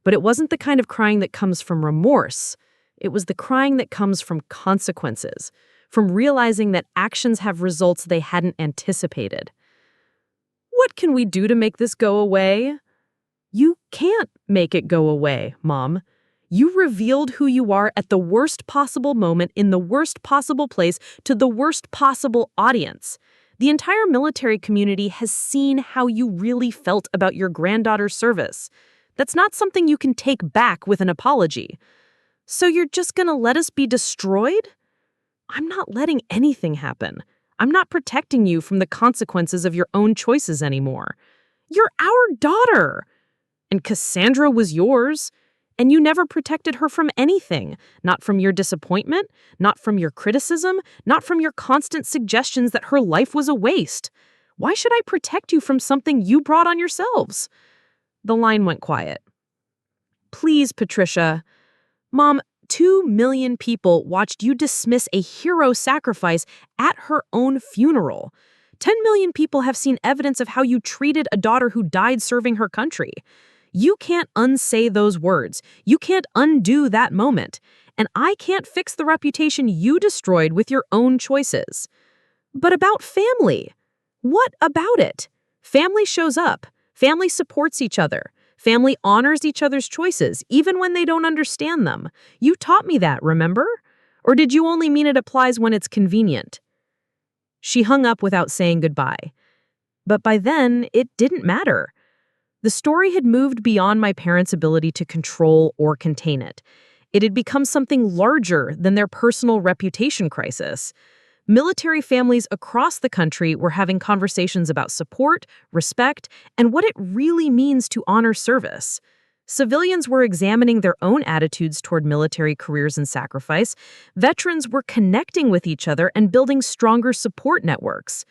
but it wasn't the kind of crying that comes from remorse. It was the crying that comes from consequences, from realizing that actions have results they hadn't anticipated. What can we do to make this go away? You can't make it go away, Mom. You revealed who you are at the worst possible moment in the worst possible place to the worst possible audience. The entire military community has seen how you really felt about your granddaughter's service. That's not something you can take back with an apology. So you're just gonna let us be destroyed? I'm not letting anything happen. I'm not protecting you from the consequences of your own choices anymore. You're our daughter. And Cassandra was yours. And you never protected her from anything. Not from your disappointment, not from your criticism, not from your constant suggestions that her life was a waste. Why should I protect you from something you brought on yourselves? The line went quiet. Please, Patricia. Mom, 2 million people watched you dismiss a hero sacrifice at her own funeral. 10 million people have seen evidence of how you treated a daughter who died serving her country. You can't unsay those words. You can't undo that moment. And I can't fix the reputation you destroyed with your own choices. But about family. What about it? Family shows up. Family supports each other. Family honors each other's choices, even when they don't understand them. You taught me that, remember? Or did you only mean it applies when it's convenient? She hung up without saying goodbye. But by then, it didn't matter. The story had moved beyond my parents' ability to control or contain it. It had become something larger than their personal reputation crisis. Military families across the country were having conversations about support, respect, and what it really means to honor service. Civilians were examining their own attitudes toward military careers and sacrifice. Veterans were connecting with each other and building stronger support networks.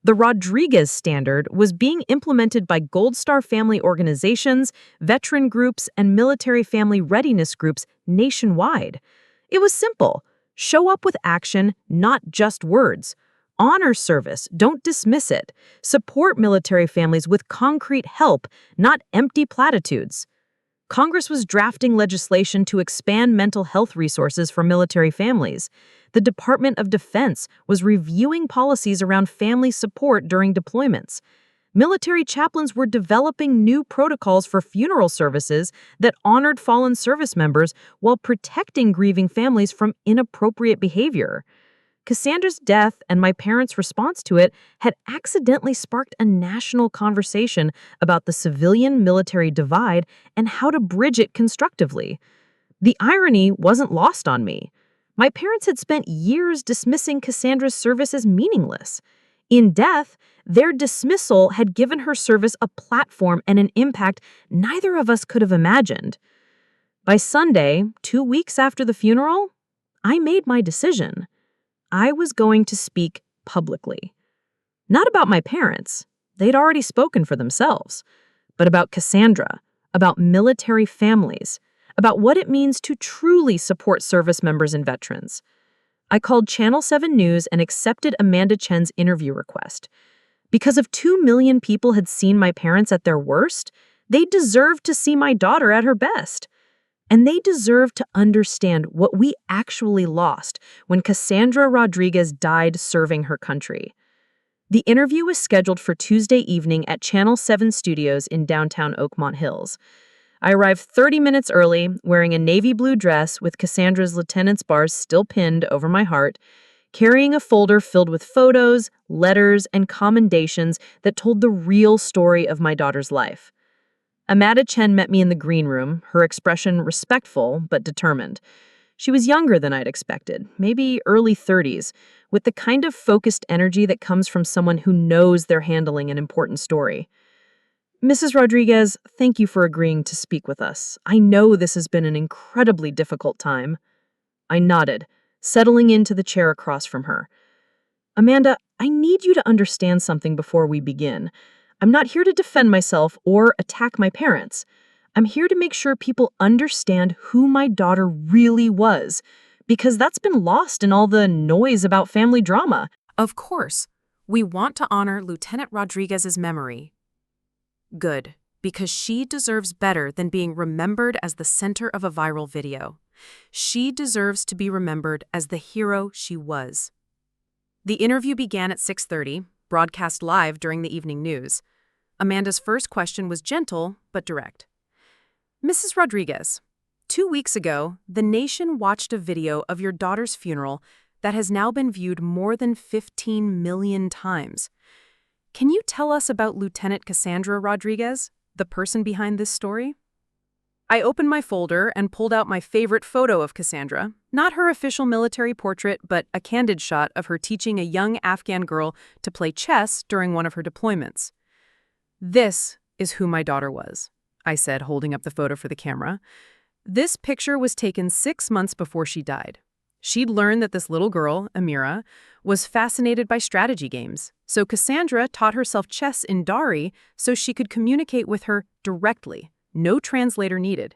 The Rodriguez Standard was being implemented by Gold Star family organizations, veteran groups, and military family readiness groups nationwide. It was simple. Show up with action, not just words. Honor service, don't dismiss it. Support military families with concrete help, not empty platitudes. Congress was drafting legislation to expand mental health resources for military families. The Department of Defense was reviewing policies around family support during deployments. Military chaplains were developing new protocols for funeral services that honored fallen service members while protecting grieving families from inappropriate behavior. Cassandra's death and my parents' response to it had accidentally sparked a national conversation about the civilian-military divide and how to bridge it constructively. The irony wasn't lost on me. My parents had spent years dismissing Cassandra's service as meaningless. In death, their dismissal had given her service a platform and an impact neither of us could have imagined. By Sunday, 2 weeks after the funeral, I made my decision. I was going to speak publicly. Not about my parents. They'd already spoken for themselves. But about Cassandra, about military families, about what it means to truly support service members and veterans. I called Channel 7 News and accepted Amanda Chen's interview request. Because if 2 million people had seen my parents at their worst, they deserved to see my daughter at her best. And they deserve to understand what we actually lost when Cassandra Rodriguez died serving her country. The interview was scheduled for Tuesday evening at Channel 7 Studios in downtown Oakmont Hills. I arrived 30 minutes early, wearing a navy blue dress with Cassandra's lieutenant's bars still pinned over my heart, carrying a folder filled with photos, letters, and commendations that told the real story of my daughter's life. Amanda Chen met me in the green room, her expression respectful but determined. She was younger than I'd expected, maybe early 30s, with the kind of focused energy that comes from someone who knows they're handling an important story. Mrs. Rodriguez, thank you for agreeing to speak with us. I know this has been an incredibly difficult time. I nodded, settling into the chair across from her. Amanda, I need you to understand something before we begin. I'm not here to defend myself or attack my parents. I'm here to make sure people understand who my daughter really was, because that's been lost in all the noise about family drama. Of course, we want to honor Lieutenant Rodriguez's memory. Good, because she deserves better than being remembered as the center of a viral video. She deserves to be remembered as the hero she was. The interview began at 6:30, broadcast live during the evening news. Amanda's first question was gentle but direct. Mrs. Rodriguez, 2 weeks ago, the nation watched a video of your daughter's funeral that has now been viewed more than 15 million times. Can you tell us about Lieutenant Cassandra Rodriguez, the person behind this story? I opened my folder and pulled out my favorite photo of Cassandra, not her official military portrait, but a candid shot of her teaching a young Afghan girl to play chess during one of her deployments. This is who my daughter was, I said, holding up the photo for the camera. This picture was taken 6 months before she died. She'd learned that this little girl, Amira, was fascinated by strategy games, so Cassandra taught herself chess in Dari so she could communicate with her directly, no translator needed.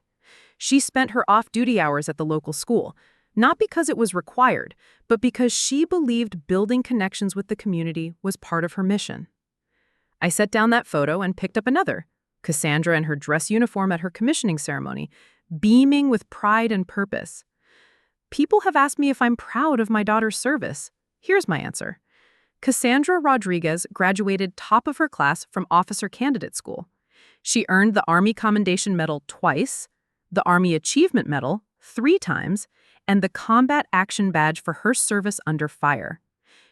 She spent her off-duty hours at the local school, not because it was required, but because she believed building connections with the community was part of her mission. I set down that photo and picked up another, Cassandra in her dress uniform at her commissioning ceremony, beaming with pride and purpose. People have asked me if I'm proud of my daughter's service. Here's my answer. Cassandra Rodriguez graduated top of her class from Officer Candidate School. She earned the Army Commendation Medal twice, the Army Achievement Medal 3 times, and the Combat Action Badge for her service under fire.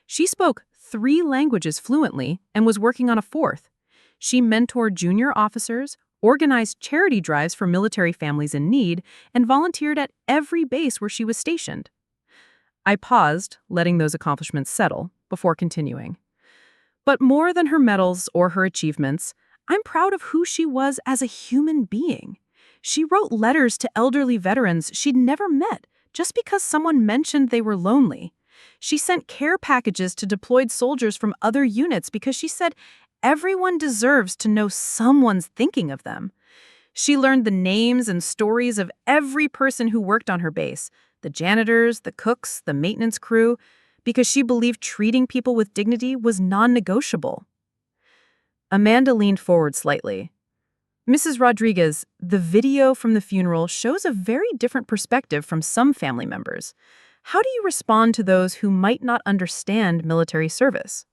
She spoke 3 languages fluently and was working on a 4th. She mentored junior officers, organized charity drives for military families in need, and volunteered at every base where she was stationed. I paused, letting those accomplishments settle, before continuing. But more than her medals or her achievements, I'm proud of who she was as a human being. She wrote letters to elderly veterans she'd never met just because someone mentioned they were lonely. She sent care packages to deployed soldiers from other units because she said everyone deserves to know someone's thinking of them. She learned the names and stories of every person who worked on her base, the janitors, the cooks, the maintenance crew, because she believed treating people with dignity was non-negotiable. Amanda leaned forward slightly. Mrs. Rodriguez, the video from the funeral shows a very different perspective from some family members. How do you respond to those who might not understand military service?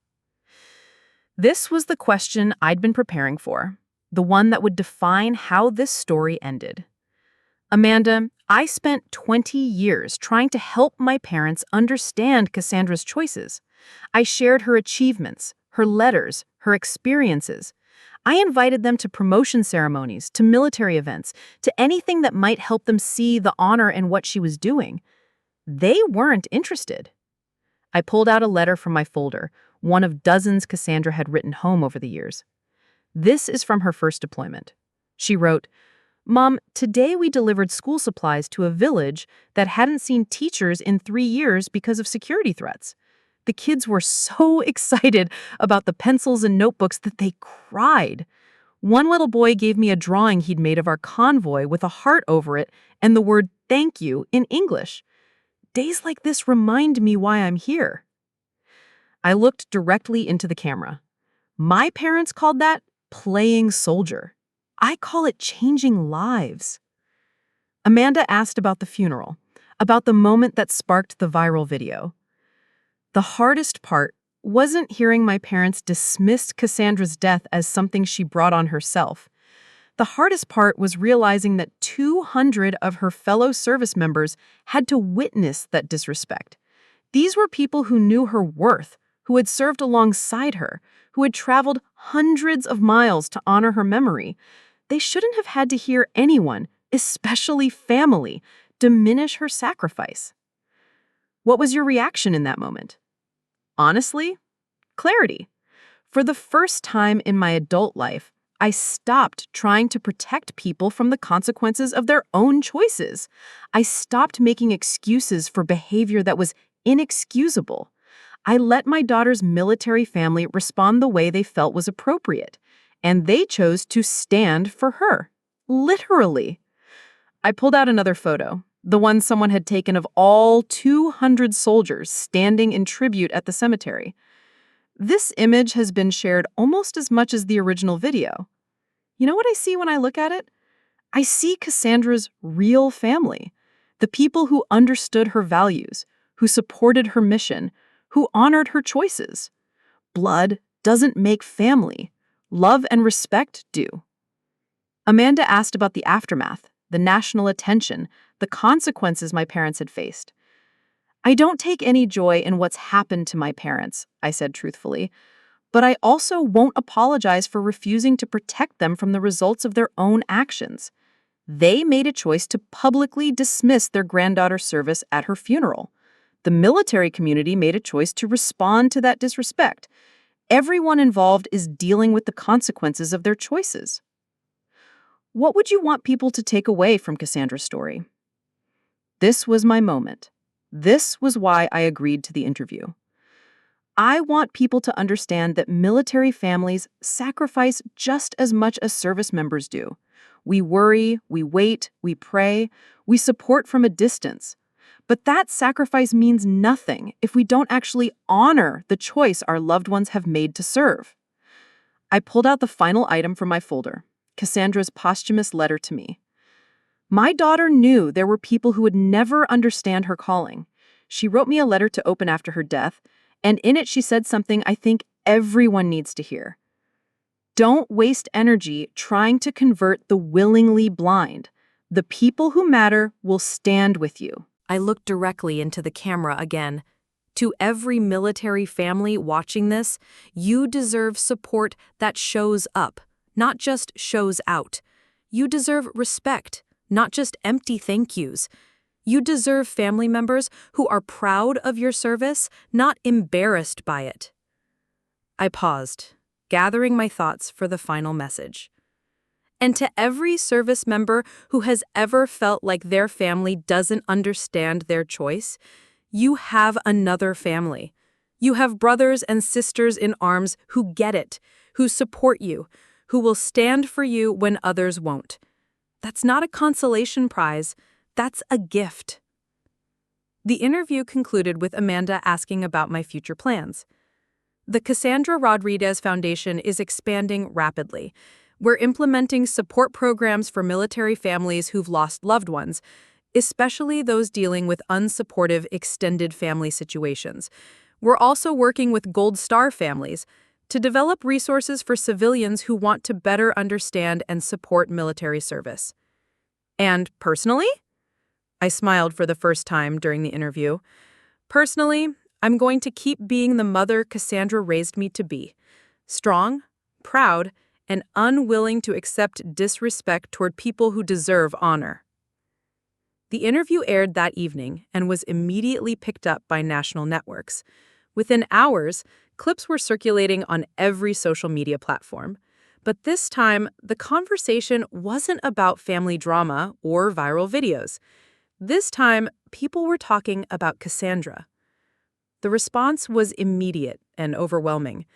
This was the question I'd been preparing for, the one that would define how this story ended. Amanda, I spent 20 years trying to help my parents understand Cassandra's choices. I shared her achievements, her letters, her experiences. I invited them to promotion ceremonies, to military events, to anything that might help them see the honor in what she was doing. They weren't interested. I pulled out a letter from my folder, one of dozens Cassandra had written home over the years. This is from her first deployment. She wrote, "Mom, today we delivered school supplies to a village that hadn't seen teachers in 3 years because of security threats. The kids were so excited about the pencils and notebooks that they cried. One little boy gave me a drawing he'd made of our convoy with a heart over it and the word thank you in English. Days like this remind me why I'm here." I looked directly into the camera. My parents called that playing soldier. I call it changing lives. Amanda asked about the funeral, about the moment that sparked the viral video. The hardest part wasn't hearing my parents dismiss Cassandra's death as something she brought on herself. The hardest part was realizing that 200 of her fellow service members had to witness that disrespect. These were people who knew her worth, who had served alongside her, who had traveled hundreds of miles to honor her memory. They shouldn't have had to hear anyone, especially family, diminish her sacrifice. What was your reaction in that moment? Honestly, clarity. For the first time in my adult life, I stopped trying to protect people from the consequences of their own choices. I stopped making excuses for behavior that was inexcusable. I let my daughter's military family respond the way they felt was appropriate, and they chose to stand for her. Literally. I pulled out another photo, the one someone had taken of all 200 soldiers standing in tribute at the cemetery. This image has been shared almost as much as the original video. You know what I see when I look at it? I see Cassandra's real family. the people who understood her values, who supported her mission, who honored her choices. Blood doesn't make family. Love and respect do. Amanda asked about the aftermath, the national attention, the consequences my parents had faced. I don't take any joy in what's happened to my parents, I said truthfully, but I also won't apologize for refusing to protect them from the results of their own actions. They made a choice to publicly dismiss their granddaughter's service at her funeral. The military community made a choice to respond to that disrespect. Everyone involved is dealing with the consequences of their choices. What would you want people to take away from Cassandra's story? This was my moment. This was why I agreed to the interview. I want people to understand that military families sacrifice just as much as service members do. We worry, we wait, we pray, we support from a distance. But that sacrifice means nothing if we don't actually honor the choice our loved ones have made to serve. I pulled out the final item from my folder, Cassandra's posthumous letter to me. My daughter knew there were people who would never understand her calling. She wrote me a letter to open after her death, and in it she said something I think everyone needs to hear. Don't waste energy trying to convert the willingly blind. The people who matter will stand with you. I looked directly into the camera again. To every military family watching this, you deserve support that shows up, not just shows out. You deserve respect, not just empty thank yous. You deserve family members who are proud of your service, not embarrassed by it. I paused, gathering my thoughts for the final message. And to every service member who has ever felt like their family doesn't understand their choice, you have another family. You have brothers and sisters in arms who get it, who support you, who will stand for you when others won't. That's not a consolation prize. That's a gift. The interview concluded with Amanda asking about my future plans. The Cassandra Rodriguez Foundation is expanding rapidly. We're implementing support programs for military families who've lost loved ones, especially those dealing with unsupportive extended family situations. We're also working with Gold Star families to develop resources for civilians who want to better understand and support military service. And personally? I smiled for the first time during the interview. Personally, I'm going to keep being the mother Cassandra raised me to be. Strong, proud, and unwilling to accept disrespect toward people who deserve honor. The interview aired that evening and was immediately picked up by national networks. Within hours, clips were circulating on every social media platform. But this time, the conversation wasn't about family drama or viral videos. This time, people were talking about Cassandra. The response was immediate and overwhelming.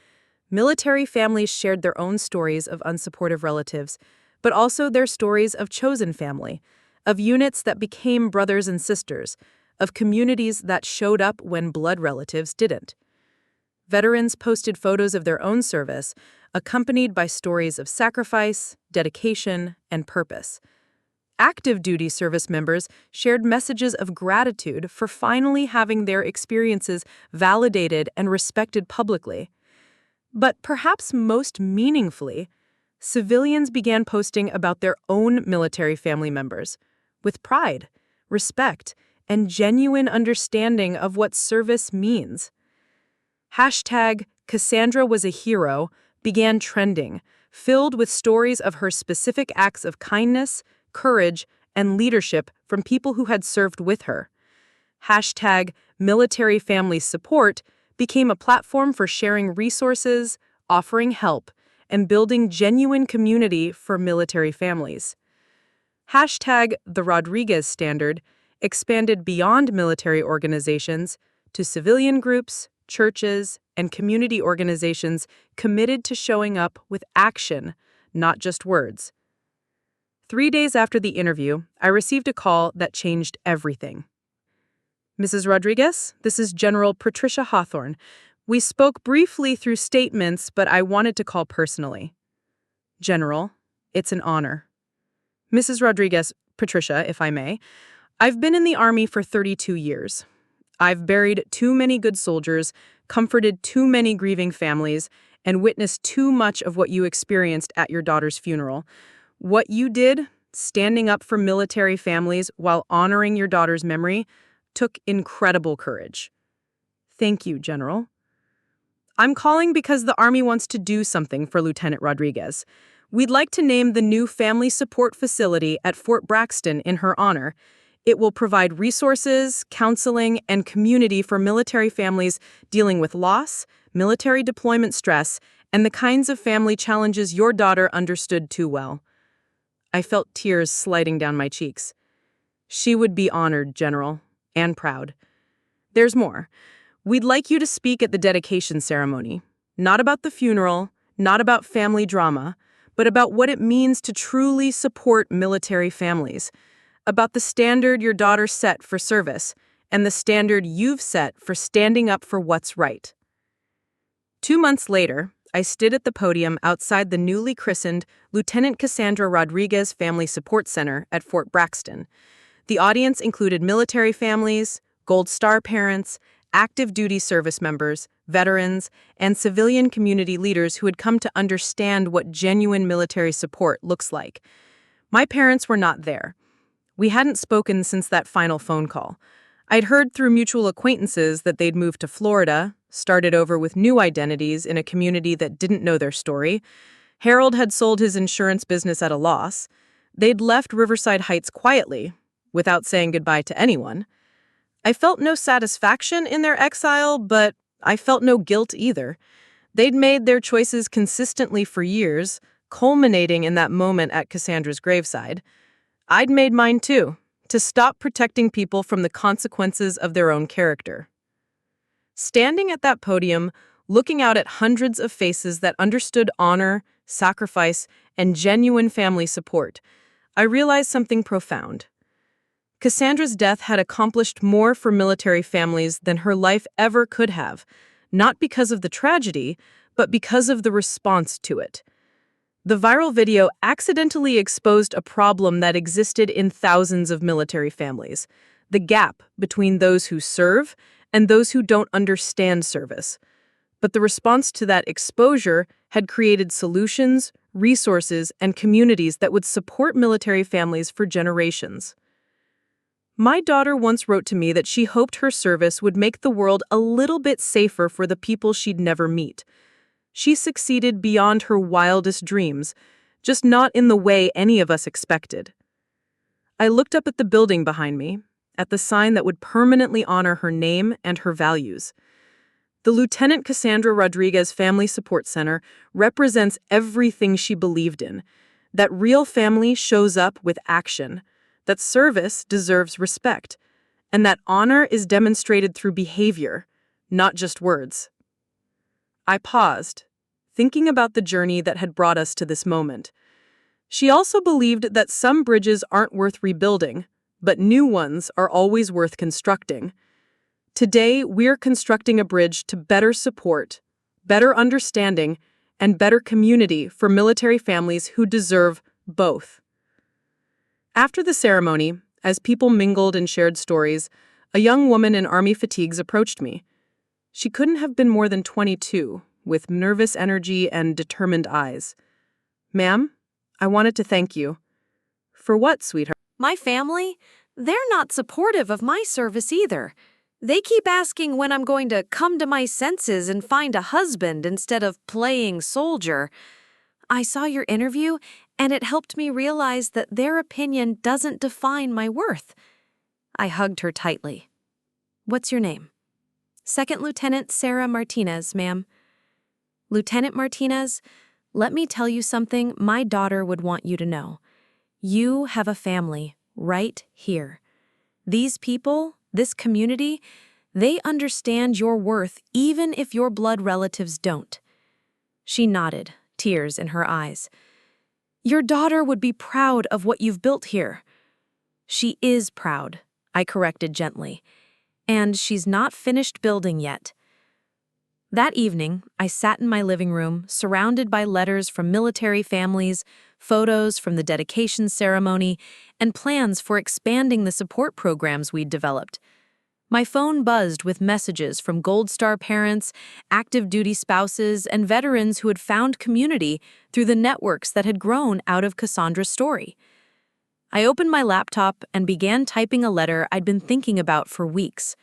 Military families shared their own stories of unsupportive relatives, but also their stories of chosen family, of units that became brothers and sisters, of communities that showed up when blood relatives didn't. Veterans posted photos of their own service, accompanied by stories of sacrifice, dedication, and purpose. Active duty service members shared messages of gratitude for finally having their experiences validated and respected publicly. But perhaps most meaningfully, civilians began posting about their own military family members, with pride, respect, and genuine understanding of what service means. Hashtag Cassandra was a hero began trending, filled with stories of her specific acts of kindness, courage, and leadership from people who had served with her. Hashtag military family support became a platform for sharing resources, offering help, and building genuine community for military families. Hashtag the Rodriguez Standard expanded beyond military organizations to civilian groups, churches, and community organizations committed to showing up with action, not just words. 3 days after the interview, I received a call that changed everything. Mrs. Rodriguez, this is General Patricia Hawthorne. We spoke briefly through statements, but I wanted to call personally. General, it's an honor. Mrs. Rodriguez, Patricia, if I may, I've been in the Army for 32 years. I've buried too many good soldiers, comforted too many grieving families, and witnessed too much of what you experienced at your daughter's funeral. What you did, standing up for military families while honoring your daughter's memory, took incredible courage. Thank you, General. I'm calling because the Army wants to do something for Lieutenant Rodriguez. We'd like to name the new family support facility at Fort Braxton in her honor. It will provide resources, counseling, and community for military families dealing with loss, military deployment stress, and the kinds of family challenges your daughter understood too well. I felt tears sliding down my cheeks. She would be honored, General, and proud. There's more. We'd like you to speak at the dedication ceremony. Not about the funeral, not about family drama, but about what it means to truly support military families. About the standard your daughter set for service and the standard you've set for standing up for what's right. 2 months later, I stood at the podium outside the newly christened Lieutenant Cassandra Rodriguez Family Support Center at Fort Braxton. The audience included military families, Gold Star parents, active duty service members, veterans, and civilian community leaders who had come to understand what genuine military support looks like. My parents were not there. We hadn't spoken since that final phone call. I'd heard through mutual acquaintances that they'd moved to Florida, started over with new identities in a community that didn't know their story. Harold had sold his insurance business at a loss. They'd left Riverside Heights quietly, without saying goodbye to anyone. I felt no satisfaction in their exile, but I felt no guilt either. They'd made their choices consistently for years, culminating in that moment at Cassandra's graveside. I'd made mine too, to stop protecting people from the consequences of their own character. Standing at that podium, looking out at hundreds of faces that understood honor, sacrifice, and genuine family support, I realized something profound. Cassandra's death had accomplished more for military families than her life ever could have, not because of the tragedy, but because of the response to it. The viral video accidentally exposed a problem that existed in thousands of military families: the gap between those who serve and those who don't understand service. But the response to that exposure had created solutions, resources, and communities that would support military families for generations. My daughter once wrote to me that she hoped her service would make the world a little bit safer for the people she'd never meet. She succeeded beyond her wildest dreams, just not in the way any of us expected. I looked up at the building behind me, at the sign that would permanently honor her name and her values. The Lieutenant Cassandra Rodriguez Family Support Center represents everything she believed in: that real family shows up with action, that service deserves respect, and that honor is demonstrated through behavior, not just words. I paused, thinking about the journey that had brought us to this moment. She also believed that some bridges aren't worth rebuilding, but new ones are always worth constructing. Today, we're constructing a bridge to better support, better understanding, and better community for military families who deserve both. After the ceremony, as people mingled and shared stories, a young woman in Army fatigues approached me. She couldn't have been more than 22, with nervous energy and determined eyes. "Ma'am, I wanted to thank you." "For what, sweetheart?" My family, they're not supportive of my service either. They keep asking when I'm going to come to my senses and find a husband instead of playing soldier. I saw your interview, and it helped me realize that their opinion doesn't define my worth. I hugged her tightly. "What's your name?" "Second Lieutenant Sarah Martinez, ma'am." "Lieutenant Martinez, let me tell you something my daughter would want you to know. You have a family right here. These people, this community, they understand your worth even if your blood relatives don't." She nodded, tears in her eyes. "Your daughter would be proud of what you've built here." "She is proud," I corrected gently. "And she's not finished building yet." That evening, I sat in my living room, surrounded by letters from military families, photos from the dedication ceremony, and plans for expanding the support programs we'd developed. My phone buzzed with messages from Gold Star parents, active duty spouses, and veterans who had found community through the networks that had grown out of Cassandra's story. I opened my laptop and began typing a letter I'd been thinking about for weeks.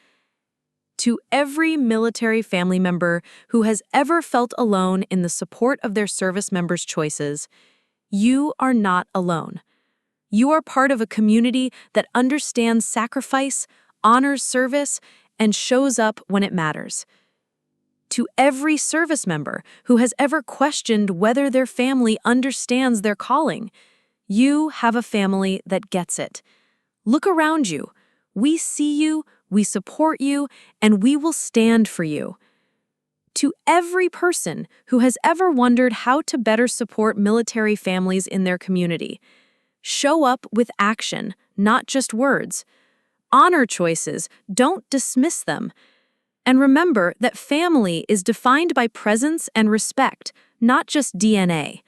To every military family member who has ever felt alone in the support of their service members' choices, you are not alone. You are part of a community that understands sacrifice, honors service, and shows up when it matters. To every service member who has ever questioned whether their family understands their calling, you have a family that gets it. Look around you. We see you, we support you, and we will stand for you. To every person who has ever wondered how to better support military families in their community, show up with action, not just words. Honor choices, don't dismiss them. And remember that family is defined by presence and respect, not just DNA.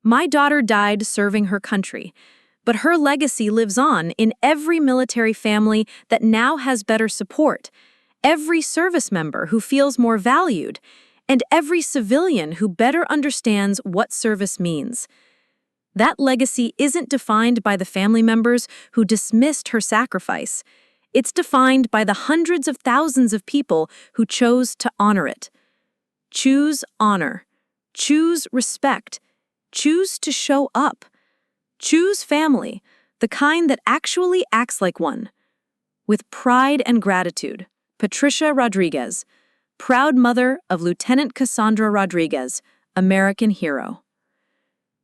My daughter died serving her country, but her legacy lives on in every military family that now has better support, every service member who feels more valued, and every civilian who better understands what service means. That legacy isn't defined by the family members who dismissed her sacrifice. It's defined by the hundreds of thousands of people who chose to honor it. Choose honor. Choose respect. Choose to show up. Choose family, the kind that actually acts like one. With pride and gratitude, Patricia Rodriguez, proud mother of Lieutenant Cassandra Rodriguez, American hero.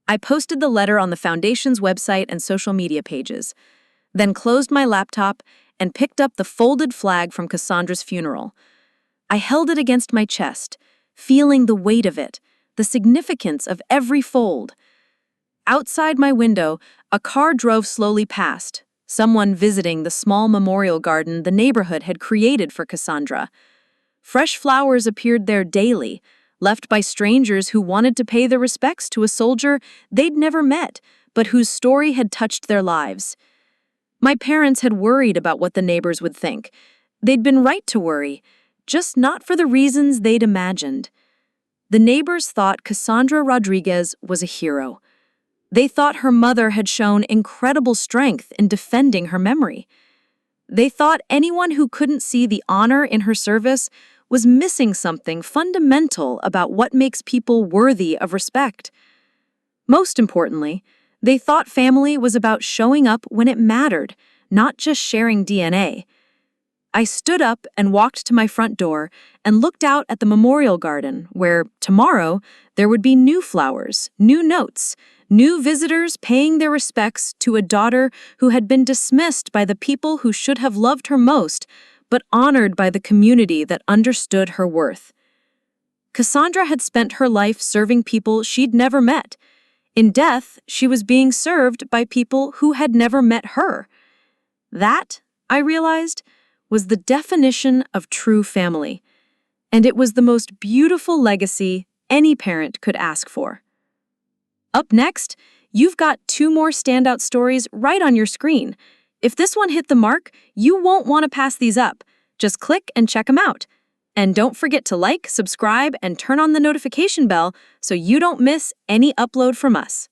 I posted the letter on the Foundation's website and social media pages, then closed my laptop and picked up the folded flag from Cassandra's funeral. I held it against my chest, feeling the weight of it, the significance of every fold. Outside my window, a car drove slowly past, someone visiting the small memorial garden the neighborhood had created for Cassandra. Fresh flowers appeared there daily, left by strangers who wanted to pay their respects to a soldier they'd never met, but whose story had touched their lives. My parents had worried about what the neighbors would think. They'd been right to worry, just not for the reasons they'd imagined. The neighbors thought Cassandra Rodriguez was a hero. They thought her mother had shown incredible strength in defending her memory. They thought anyone who couldn't see the honor in her service was missing something fundamental about what makes people worthy of respect. Most importantly, they thought family was about showing up when it mattered, not just sharing DNA. I stood up and walked to my front door and looked out at the memorial garden where, tomorrow, there would be new flowers, new notes, new visitors paying their respects to a daughter who had been dismissed by the people who should have loved her most, but honored by the community that understood her worth. Cassandra had spent her life serving people she'd never met. In death, she was being served by people who had never met her. That, I realized, was the definition of true family, and it was the most beautiful legacy any parent could ask for. Up next, you've got 2 more standout stories right on your screen. If this one hit the mark, you won't want to pass these up. Just click and check them out. And don't forget to like, subscribe, and turn on the notification bell so you don't miss any upload from us.